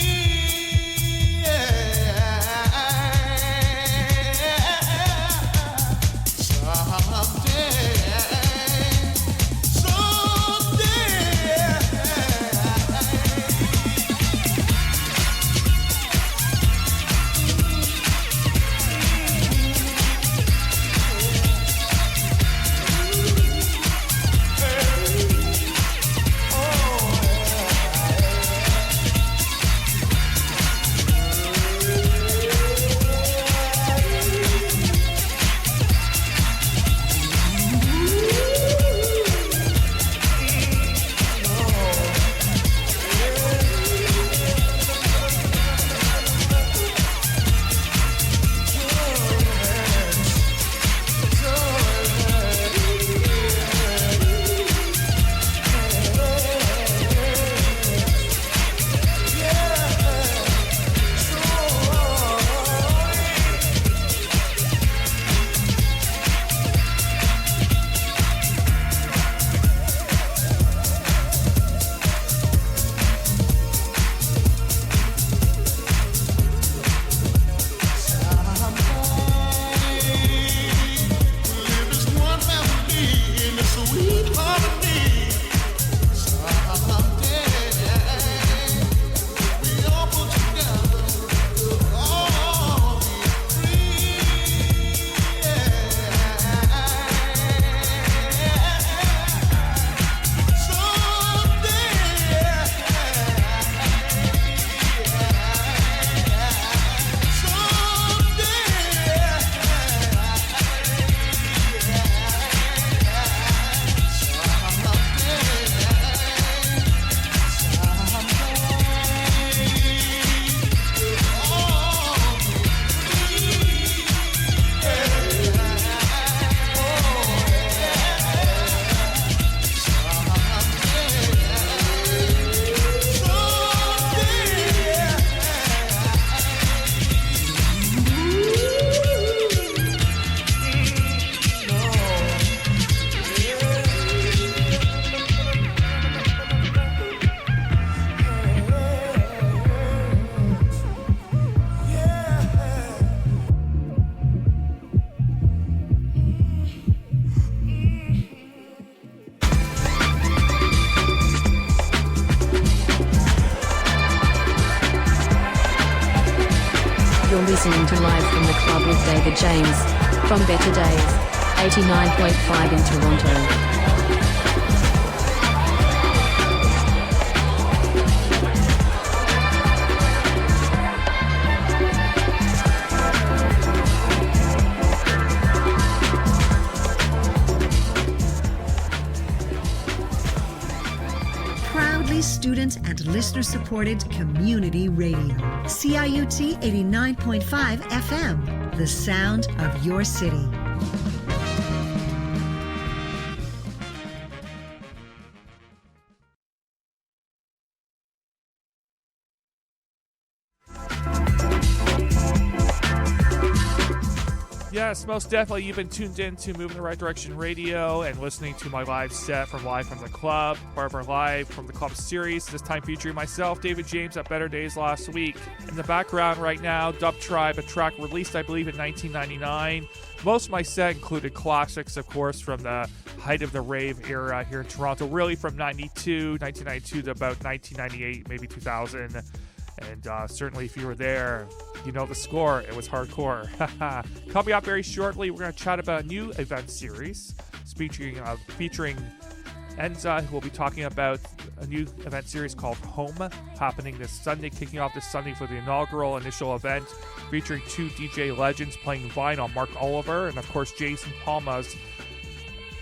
You're listening to Live from the Club with David James from Better Days, 89.5 in Toronto. Student and listener-supported community radio. CIUT 89.5 FM, the sound of your city. Yes, most definitely. You've been tuned in to Moving the Right Direction Radio and listening to my live set from Live from the Club, part of our Live from the Club series, this time featuring myself, David James, at Better Days last week. In the background right now, Dub Tribe, a track released, I believe, in 1999. Most of my set included classics, of course, from the height of the rave era here in Toronto, really from 1992 to about 1998, maybe 2000. And certainly if you were there, you know the score. It was hardcore. Coming up very shortly, we're going to chat about a new event series featuring And we'll be talking about a new event series called Home, happening this Sunday, kicking off this Sunday for the inaugural initial event, featuring 2 DJ legends playing vinyl, Mark Oliver and, of course, Jason Palma's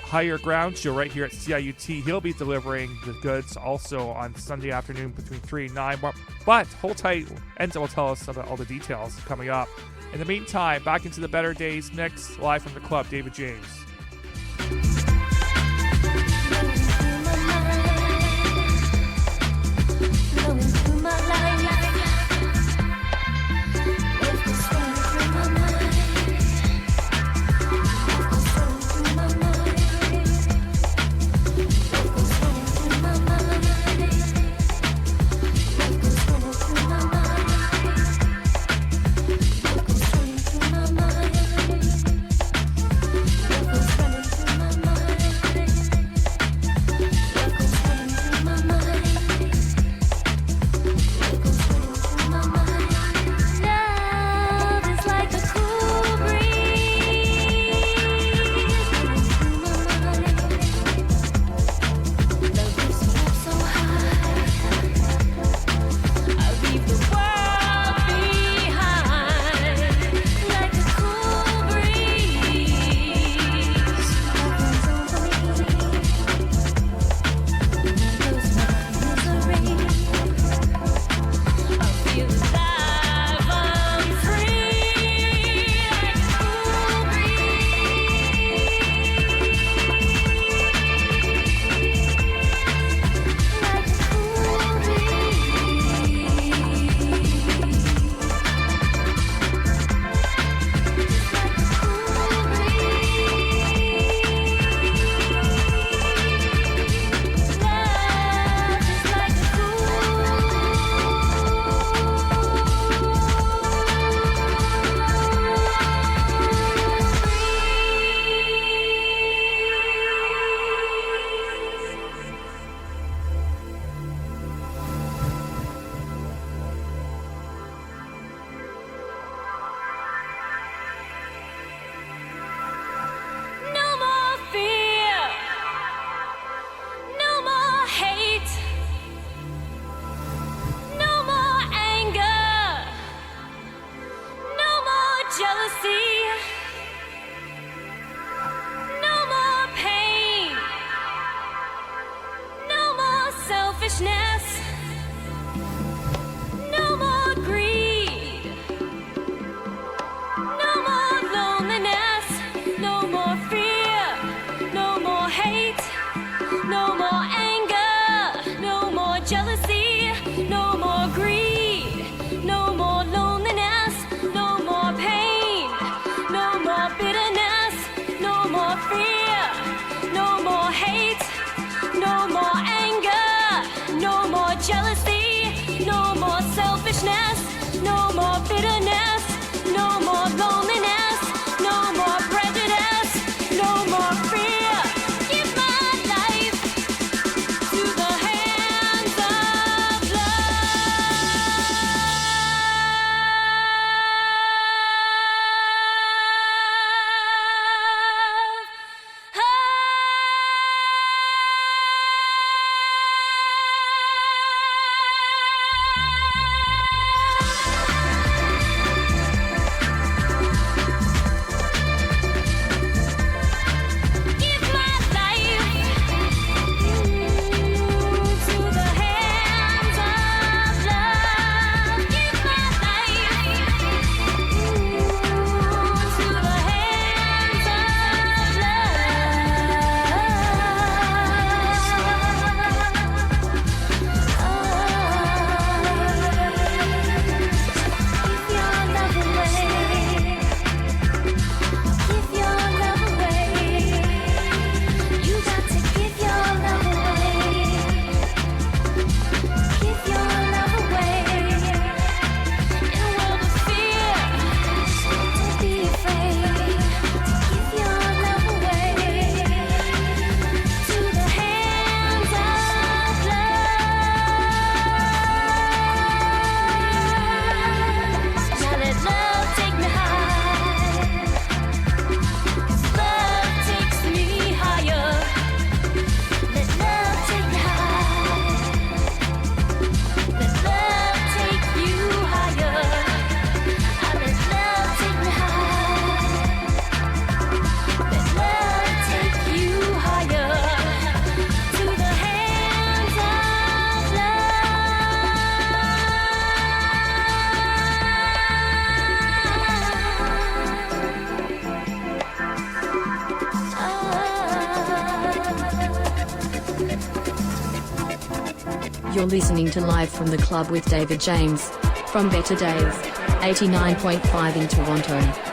Higher Ground show right here at CIUT. He'll be delivering the goods also on Sunday afternoon between 3 and 9. But hold tight, Enzo will tell us about all the details coming up. In the meantime, back into the Better Days mix, live from the club, David James. Goes You're listening to Live from the Club with David James from Better Days, 89.5 in Toronto.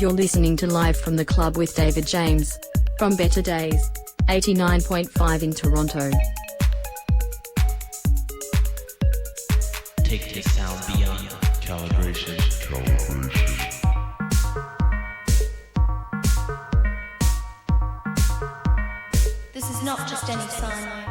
You're listening to Live from the Club with David James. From Better Days. 89.5 in Toronto. Take this sound beyond calibration. This is not just any song.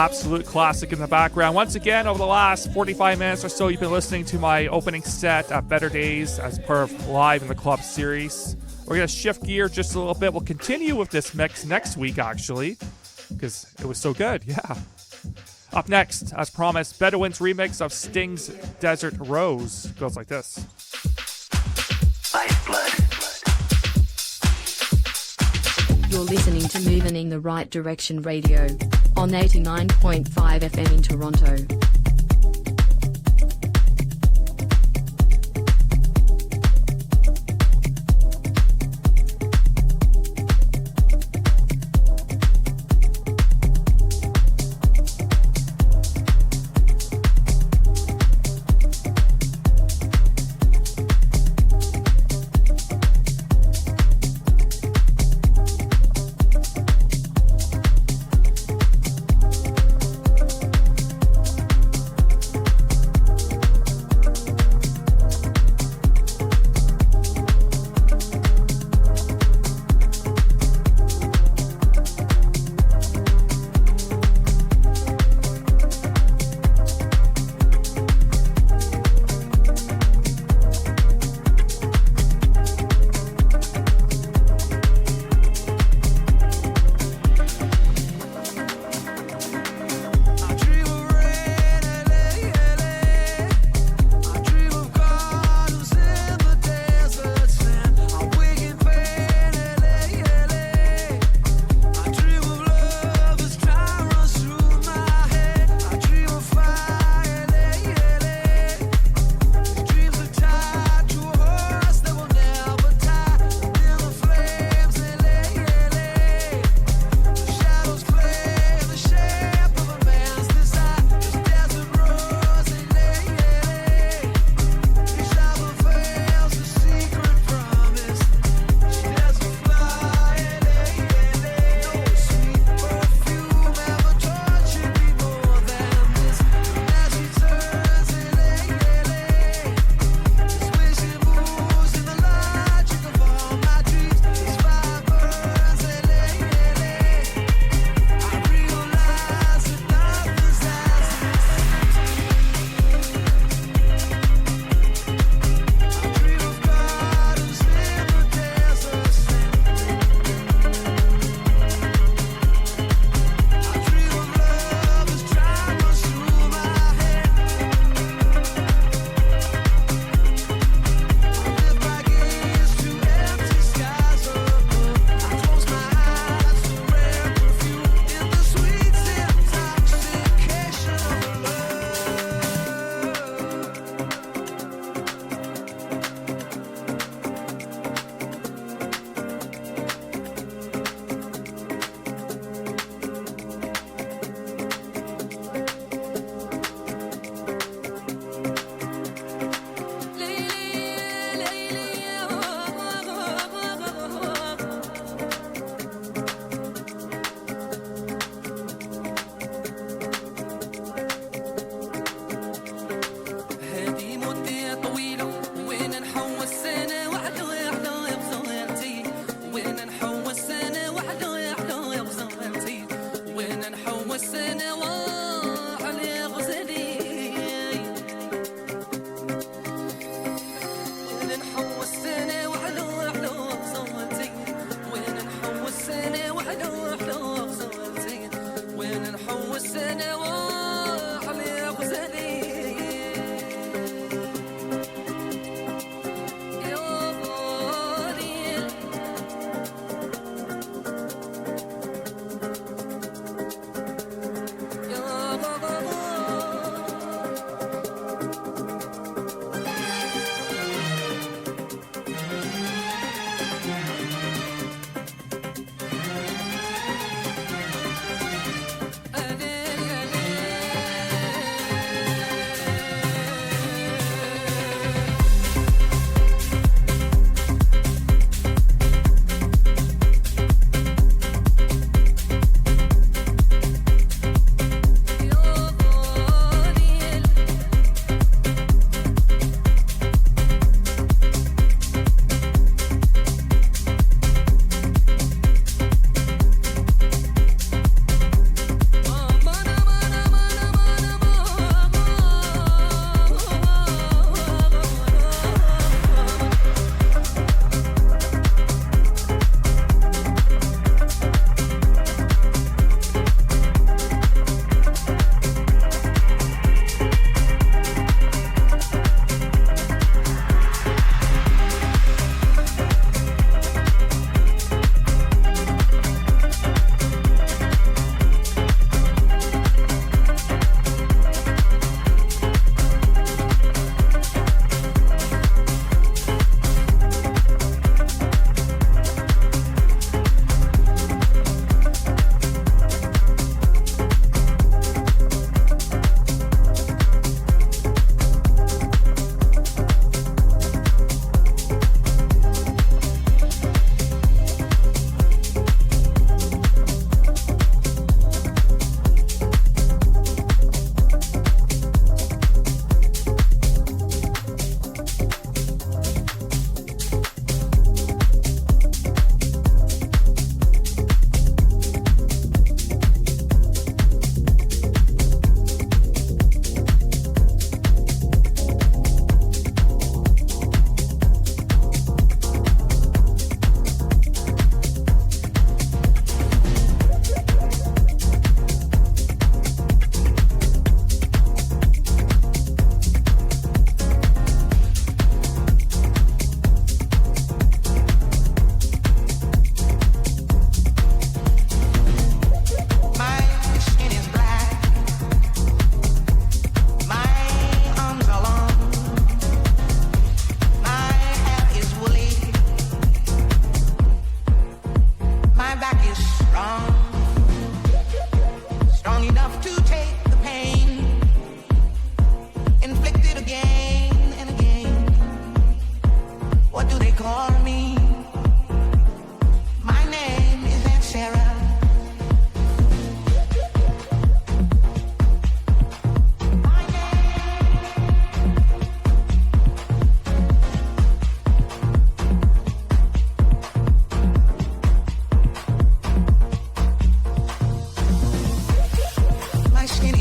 absolute classic in the background. Once again, over the last 45 minutes or so, you've been listening to my opening set at Better Days as part of Live in the Club series. We're going to shift gears just a little bit. We'll continue with this mix next week, actually, because it was so good. Yeah. Up next, as promised, Bedouin's remix of Sting's Desert Rose goes like this. You're listening to Moving in the Right Direction Radio on 89.5 FM in Toronto.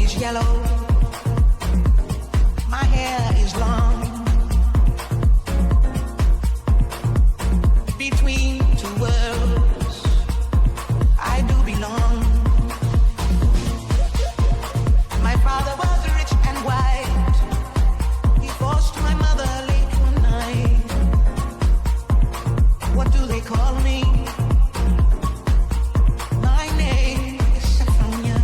is yellow. My hair is long. Between two worlds, I do belong. My father was rich and white. He forced my mother late one night. What do they call me? My name is Sophronia.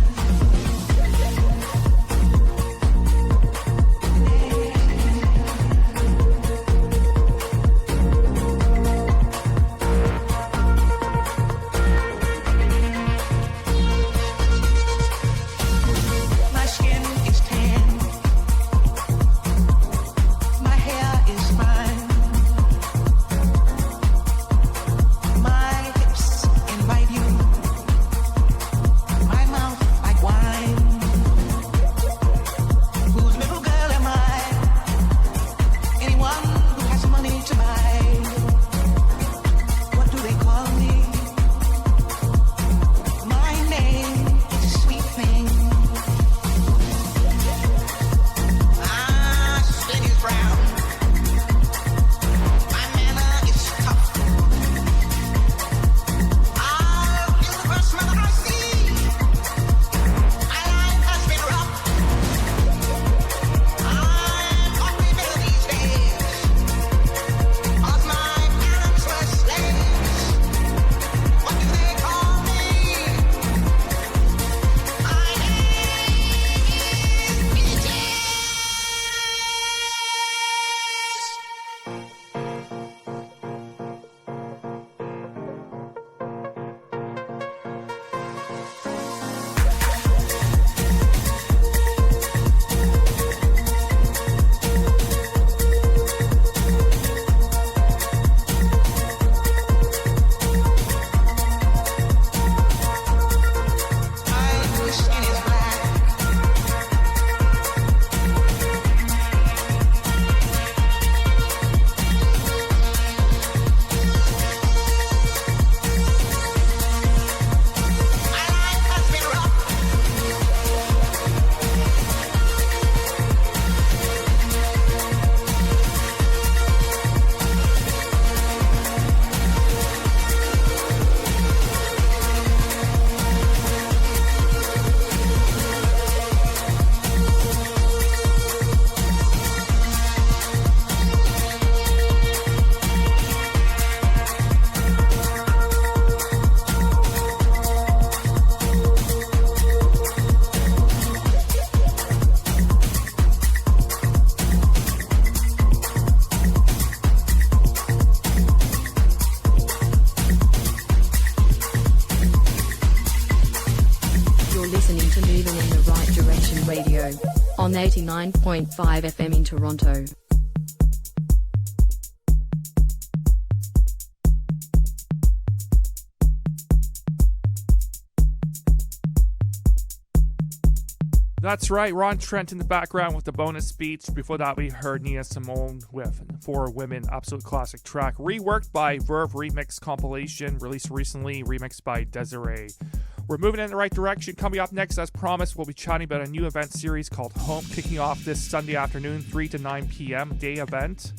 My skin is tan. My hair is fine. My hips invite you. My mouth like wine. Whose little girl am I? Anyone who has money to buy. What do they call me? My name is a sweet thing. Skin is brown. My manner is tough. I'll kill the first mother I see. My life has been rough. I'm hungry bitter these days. 'Cause my parents were slaves. What do they call me? My name is Peaches. My skin is black. My life has been rough. You're listening to Moving in the Right Direction Radio on 89.5 FM in Toronto. That's right, Ron Trent in the background with the bonus beats. Before that, we heard Nia Simone with For Women, absolute classic track. Reworked by Verve Remix compilation, released recently, remixed by Desiree. We're moving in the right direction. Coming up next, as promised, we'll be chatting about a new event series called Home, kicking off this Sunday afternoon, 3 to 9 p.m. day event,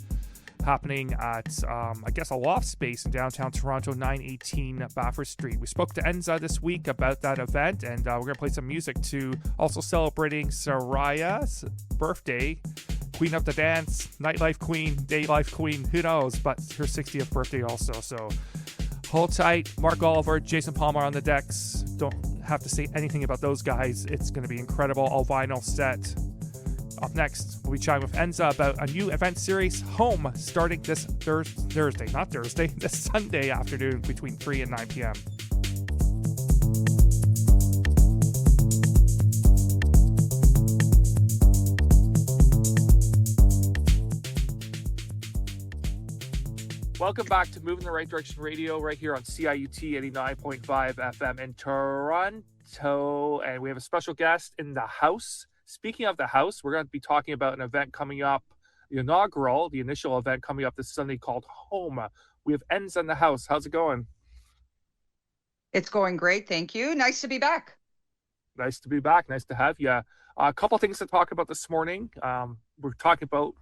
happening at, I guess, a loft space in downtown Toronto, 918 Bathurst Street. We spoke to Enza this week about that event, and we're going to play some music to also celebrating Soraya's birthday. Queen of the dance, nightlife queen, daylife queen, who knows, but her 60th birthday also. So hold tight. Mark Oliver, Jason Palmer on the decks. Don't have to say anything about those guys. It's going to be incredible. All vinyl set. Up next, we'll be chatting with Enza about a new event series, Home, starting this this Sunday afternoon between 3 and 9 p.m. Welcome back to Moving in the Right Direction Radio right here on CIUT 89.5 FM in Toronto. And we have a special guest in the house. Speaking of the house, we're going to be talking about an event coming up, the initial event coming up this Sunday called Home. We have Enza in the house. How's it going? It's going great. Thank you. Nice to be back. Nice to be back. Nice to have you. A couple things to talk about this morning. We're talking about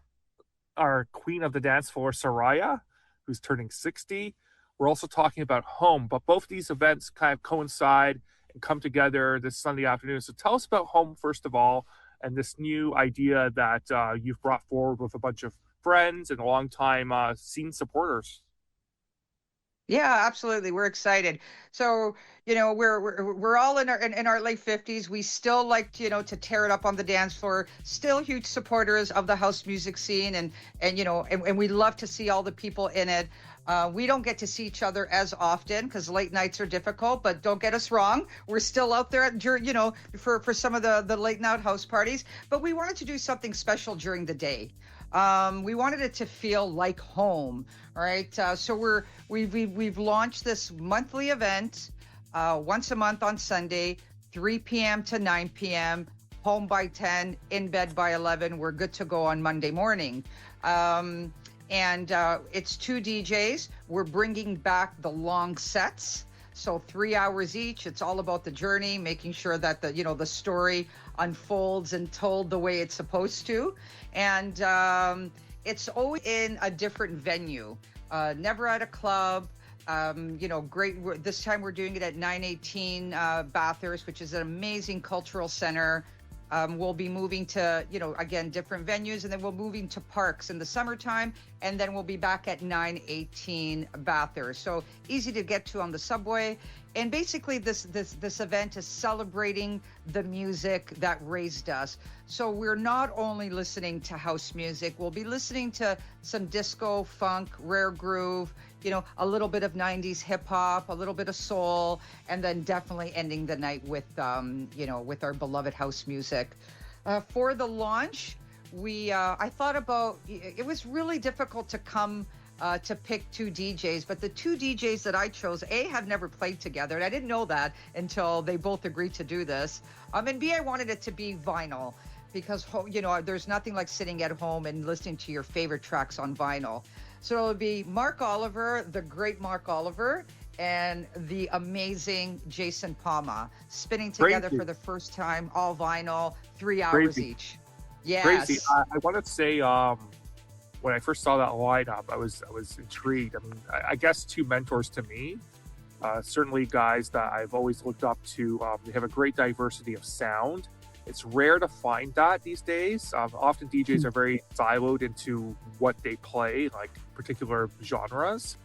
our queen of the dance floor, Soraya, who's turning 60. We're also talking about Home, but both of these events kind of coincide and come together this Sunday afternoon. So tell us about Home, first of all, and this new idea that you've brought forward with a bunch of friends and longtime scene supporters. Yeah, absolutely. We're excited. So, we're all in our late 50s. We still like, to tear it up on the dance floor. Still huge supporters of the house music scene, and we love to see all the people in it. We don't get to see each other as often because late nights are difficult, but don't get us wrong. We're still out there for some of the late night house parties, but we wanted to do something special during the day. We wanted it to feel like home, right? So we've launched this monthly event once a month on Sunday, 3 p.m. to 9 p.m., home by 10, in bed by 11. We're good to go on Monday morning. And it's 2 DJs. We're bringing back the long sets. So 3 hours each. It's all about the journey, making sure that the story unfolds and told the way it's supposed to. And it's always in a different venue, never at a club. Great. This time we're doing it at 918 Bathurst, which is an amazing cultural center. We'll be moving to, again, different venues, and then we'll moving to parks in the summertime, and then we'll be back at 918 Bathurst. So easy to get to on the subway. And basically this event is celebrating the music that raised us. So we're not only listening to house music, we'll be listening to some disco, funk, rare groove, a little bit of 90s hip hop, a little bit of soul, and then definitely ending the night with, with our beloved house music. For the launch, I thought about, it was really difficult to come to pick 2 DJs, but the 2 DJs that I chose, A, have never played together, and I didn't know that until they both agreed to do this. And B, I wanted it to be vinyl because, there's nothing like sitting at home and listening to your favorite tracks on vinyl. So it'll be Mark Oliver, the great Mark Oliver, and the amazing Jason Palma spinning together for the first time, all vinyl, 3 hours each. Yes. Crazy. I want to say, when I first saw that lineup, I was intrigued. I mean, I guess 2 mentors to me, certainly guys that I've always looked up to. They have a great diversity of sound. It's rare to find that these days. Often DJs are very siloed into what they play, like particular genres.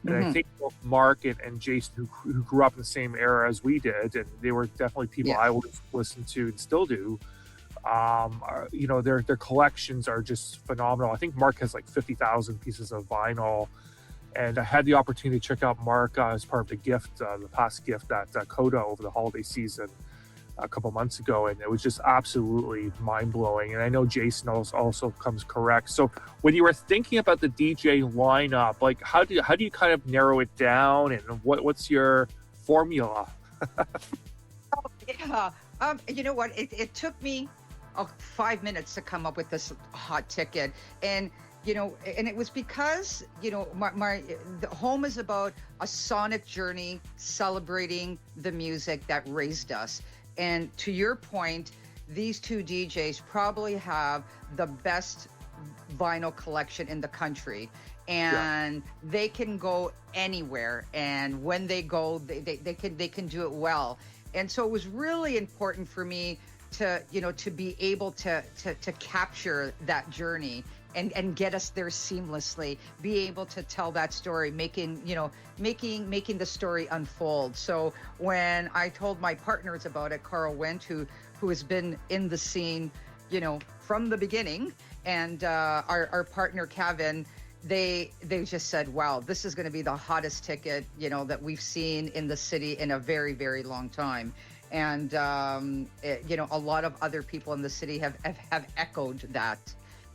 And I think both Mark and Jason, who grew up in the same era as we did, and they were definitely people I always listened to and still do. Their collections are just phenomenal. I think Mark has like 50,000 pieces of vinyl, and I had the opportunity to check out Mark as part of the past gift at Coda over the holiday season a couple months ago, and it was just absolutely mind-blowing. And I know Jason also comes correct. So when you were thinking about the DJ lineup, like how do you kind of narrow it down, and what's your formula? You know what? It took me 5 minutes to come up with this hot ticket, and and it was because the home is about a sonic journey celebrating the music that raised us. And to your point, these 2 DJs probably have the best vinyl collection in the country, and they can go anywhere, and when they go, they can do it well. And so it was really important for me to be able to capture that journey and get us there seamlessly, be able to tell that story, making the story unfold. So when I told my partners about it, Carl Wendt, who has been in the scene, from the beginning, and our partner Kevin, they just said, wow, this is going to be the hottest ticket, that we've seen in the city in a very, very long time. And, a lot of other people in the city have echoed that.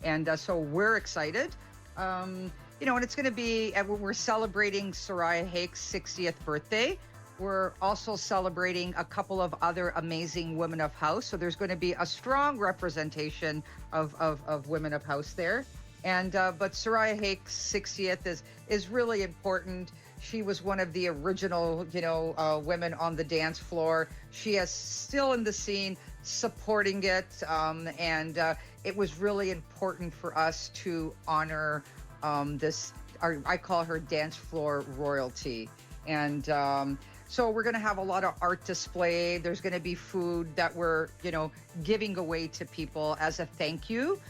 And so we're excited, and it's going to be, we're celebrating Soraya Hake's 60th birthday. We're also celebrating a couple of other amazing women of house. So there's going to be a strong representation of women of house there. And but Soraya Hake's 60th is really important. She was one of the original, women on the dance floor. She is still in the scene, supporting it, and it was really important for us to honor this. I call her dance floor royalty, and so we're going to have a lot of art display. There's going to be food that we're, giving away to people as a thank you.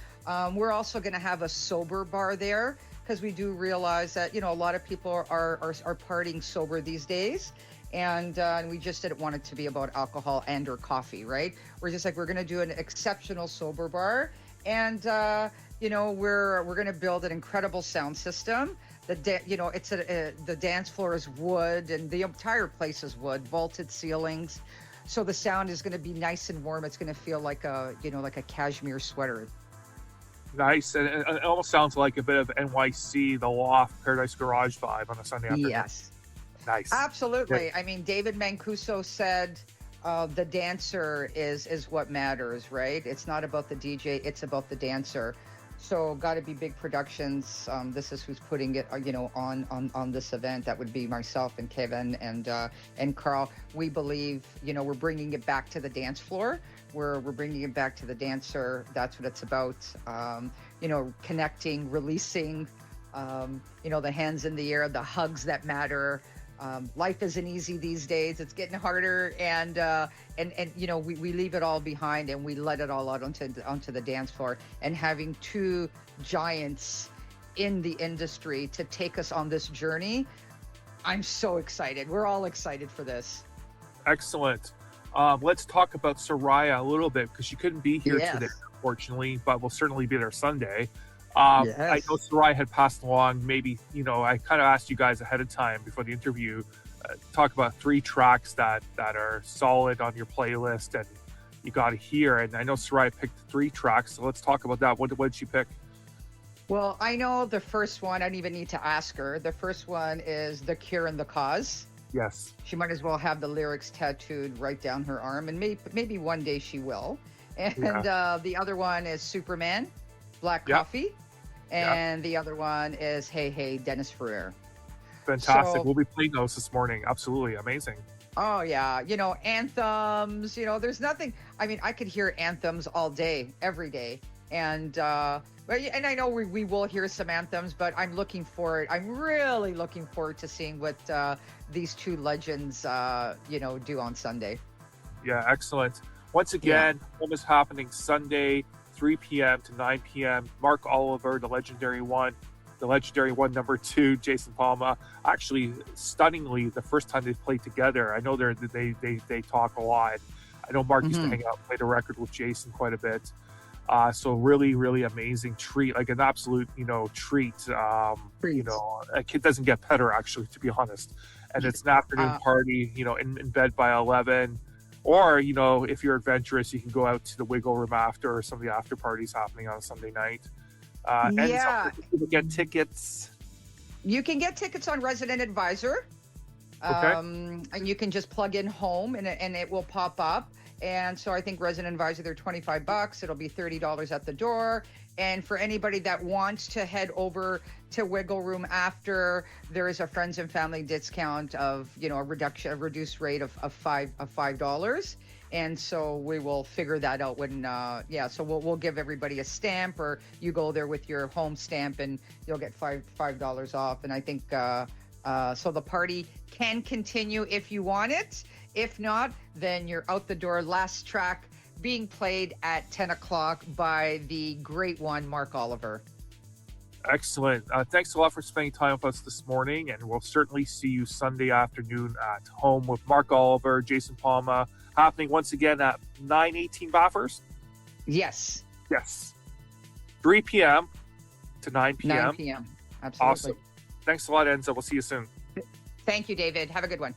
We're also going to have a sober bar there because we do realize that, a lot of people are partying sober these days. And we just didn't want it to be about alcohol and or coffee, right? We're just like, we're going to do an exceptional sober bar. And, we're going to build an incredible sound system. The dance floor is wood and the entire place is wood, vaulted ceilings. So the sound is going to be nice and warm. It's going to feel like a cashmere sweater. Nice. And it almost sounds like a bit of NYC, the Loft, Paradise Garage vibe on a Sunday afternoon. Yes. Nice. Absolutely. Yeah. I mean, David Mancuso said the dancer is what matters, right? It's not about the DJ, it's about the dancer. So got to be big productions. This is who's putting it, on this event. That would be myself and Kevin and Carl. We believe, we're bringing it back to the dance floor. We're bringing it back to the dancer. That's what it's about. Connecting, releasing, the hands in the air, the hugs that matter. Life isn't easy these days. It's getting harder, and we leave it all behind and we let it all out onto the dance floor. And having two giants in the industry to take us on this journey, I'm so excited. We're all excited for this. Excellent. Let's talk about Soraya a little bit because she couldn't be here today, unfortunately, but will certainly be there Sunday. I know Soraya had passed along. Maybe, I kind of asked you guys ahead of time before the interview, talk about 3 tracks that are solid on your playlist and you got to hear. And I know Soraya picked 3 tracks, so let's talk about that. What did she pick? Well, I know the first one, I don't even need to ask her. The first one is The Cure and the Cause. Yes. She might as well have the lyrics tattooed right down her arm, and maybe one day she will. And the other one is Superman, Black Coffee. And the other one is Hey Hey, Dennis Ferrer. Fantastic. So, we'll be playing those this morning. Absolutely amazing. Oh yeah, anthems, there's nothing. I mean, I could hear anthems all day, every day. And I know we will hear some anthems, but I'm really looking forward to seeing what these 2 legends do on Sunday. Yeah, excellent. Once again, home is happening Sunday, 3 p.m. to 9 p.m. Mark Oliver, the legendary one number 2, Jason Palma. Actually, stunningly, the first time they played together, I know they talk a lot. I know Mark used to hang out and play the record with Jason quite a bit. So really, really amazing treat, like an absolute, treat. A kid doesn't get better, actually, to be honest. And it's an afternoon party, in bed by 11. Or, if you're adventurous, you can go out to the Wiggle Room after, or some of the after parties happening on a Sunday night. And you can get tickets. You can get tickets on Resident Advisor. Okay. And you can just plug in home and it will pop up. And so I think Resident Advisor, they're $25. It'll be $30 at the door. And for anybody that wants to head over to Wiggle Room after, there is a friends and family discount of, a reduced rate of $5. And so we will figure that out when, so we'll give everybody a stamp, or you go there with your home stamp and you'll get $5 off. And I think, so the party can continue if you want it. If not, then you're out the door. Last track being played at 10 o'clock by the great one, Mark Oliver. Excellent. Thanks a lot for spending time with us this morning, and we'll certainly see you Sunday afternoon at home with Mark Oliver, Jason Palma, happening once again at 918 Bathurst? Yes. 3 p.m. to 9 p.m. 9 p.m. Absolutely. Awesome. Thanks a lot, Enza. We'll see you soon. Thank you, David. Have a good one.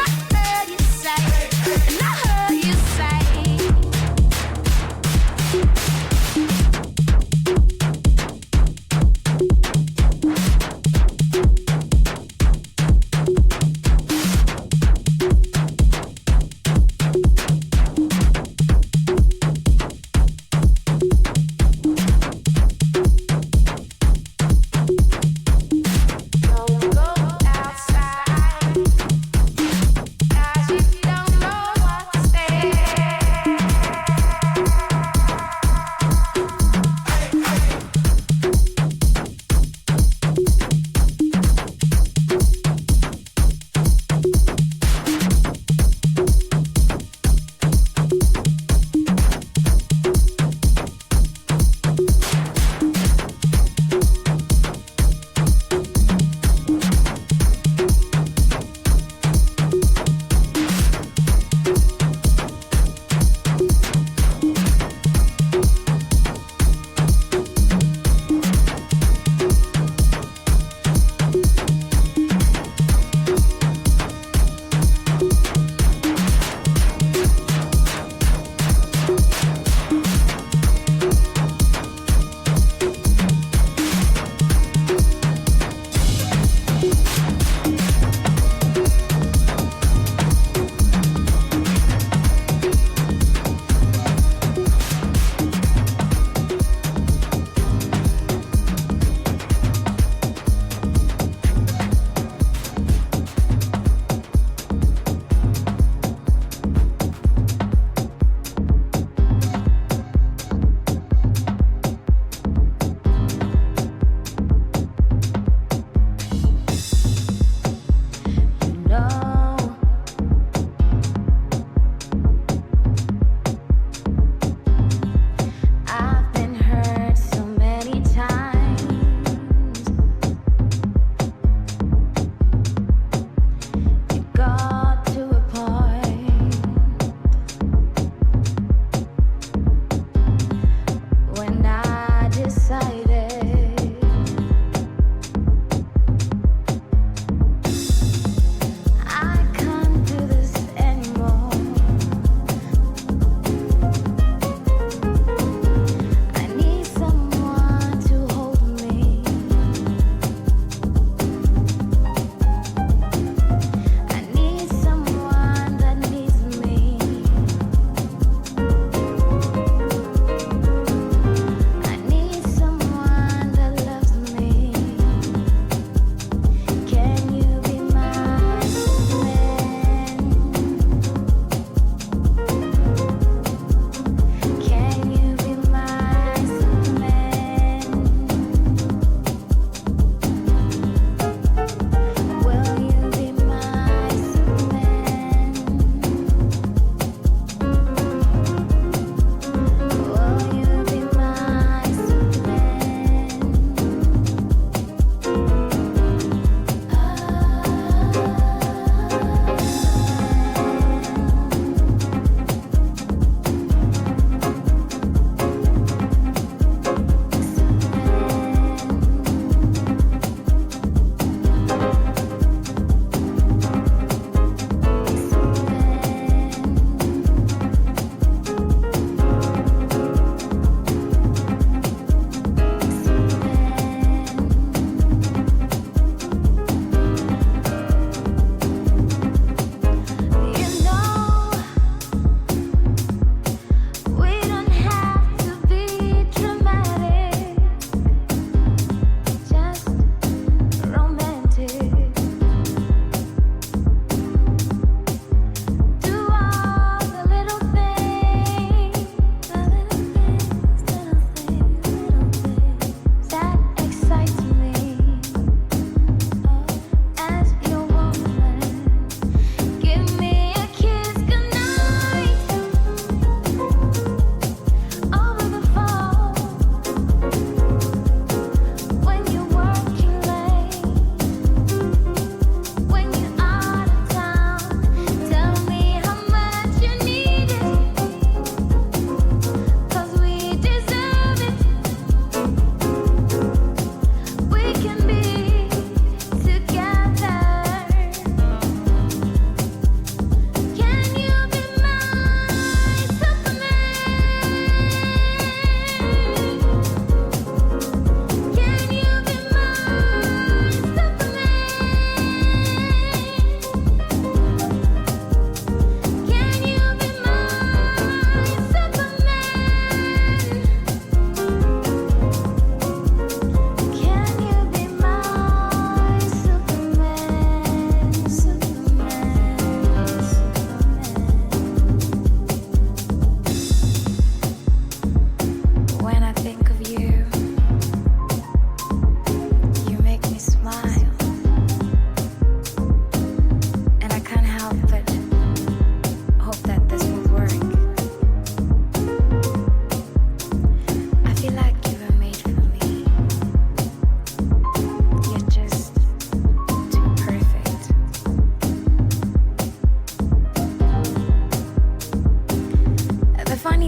I heard you say.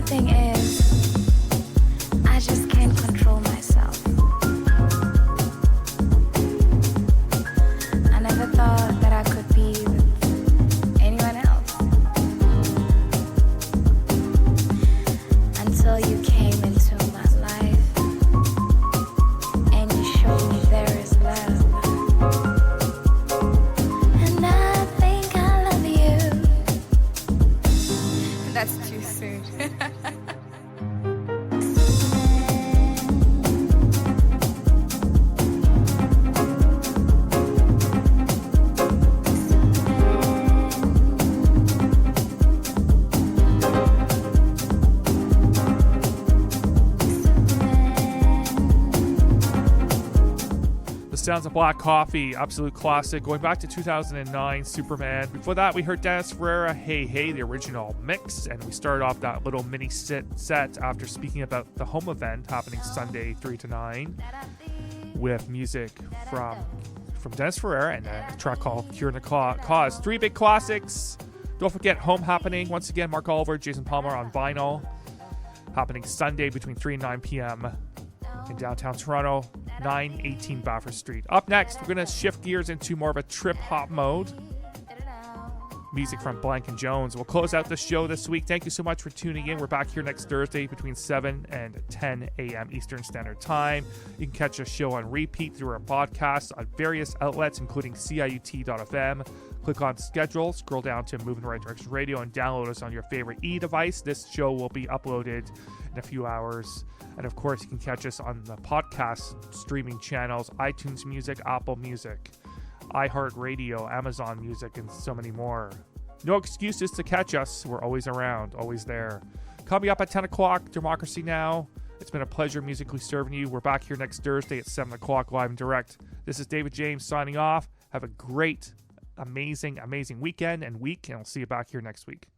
funny thing is, I just can't control myself. I never thought that I could be with anyone else until you came into my life and you showed me there is love. And I think I love you. That's too soon. Sounds of Black Coffee, absolute classic, going back to 2009, Superman. Before that, we heard Dennis Ferreira, Hey Hey, the original mix, and we started off that little mini set after speaking about the home event happening Sunday 3 to 9 with music from Dennis Ferreira and a track called Cure the Cause. Three big classics. Don't forget Home happening, once again, Mark Oliver, Jason Palmer on vinyl, happening Sunday between 3 and 9 p.m. in downtown Toronto, 918 Bathurst Street. Up next, we're going to shift gears into more of a trip-hop mode. Music from Blank & Jones. We'll close out the show this week. Thank you so much for tuning in. We're back here next Thursday between 7 and 10 a.m. Eastern Standard Time. You can catch the show on repeat through our podcasts on various outlets, including CIUT.fm. Click on schedule, scroll down to Moving the Right Direction Radio, and download us on your favorite e-device. This show will be uploaded in a few hours. And of course, you can catch us on the podcast streaming channels, iTunes Music, Apple Music, iHeartRadio, Amazon Music, and so many more. No excuses to catch us. We're always around, always there. Coming up at 10 o'clock, Democracy Now! It's been a pleasure musically serving you. We're back here next Thursday at 7 o'clock, live and direct. This is David James signing off. Have a great, amazing weekend and week, and I'll see you back here next week.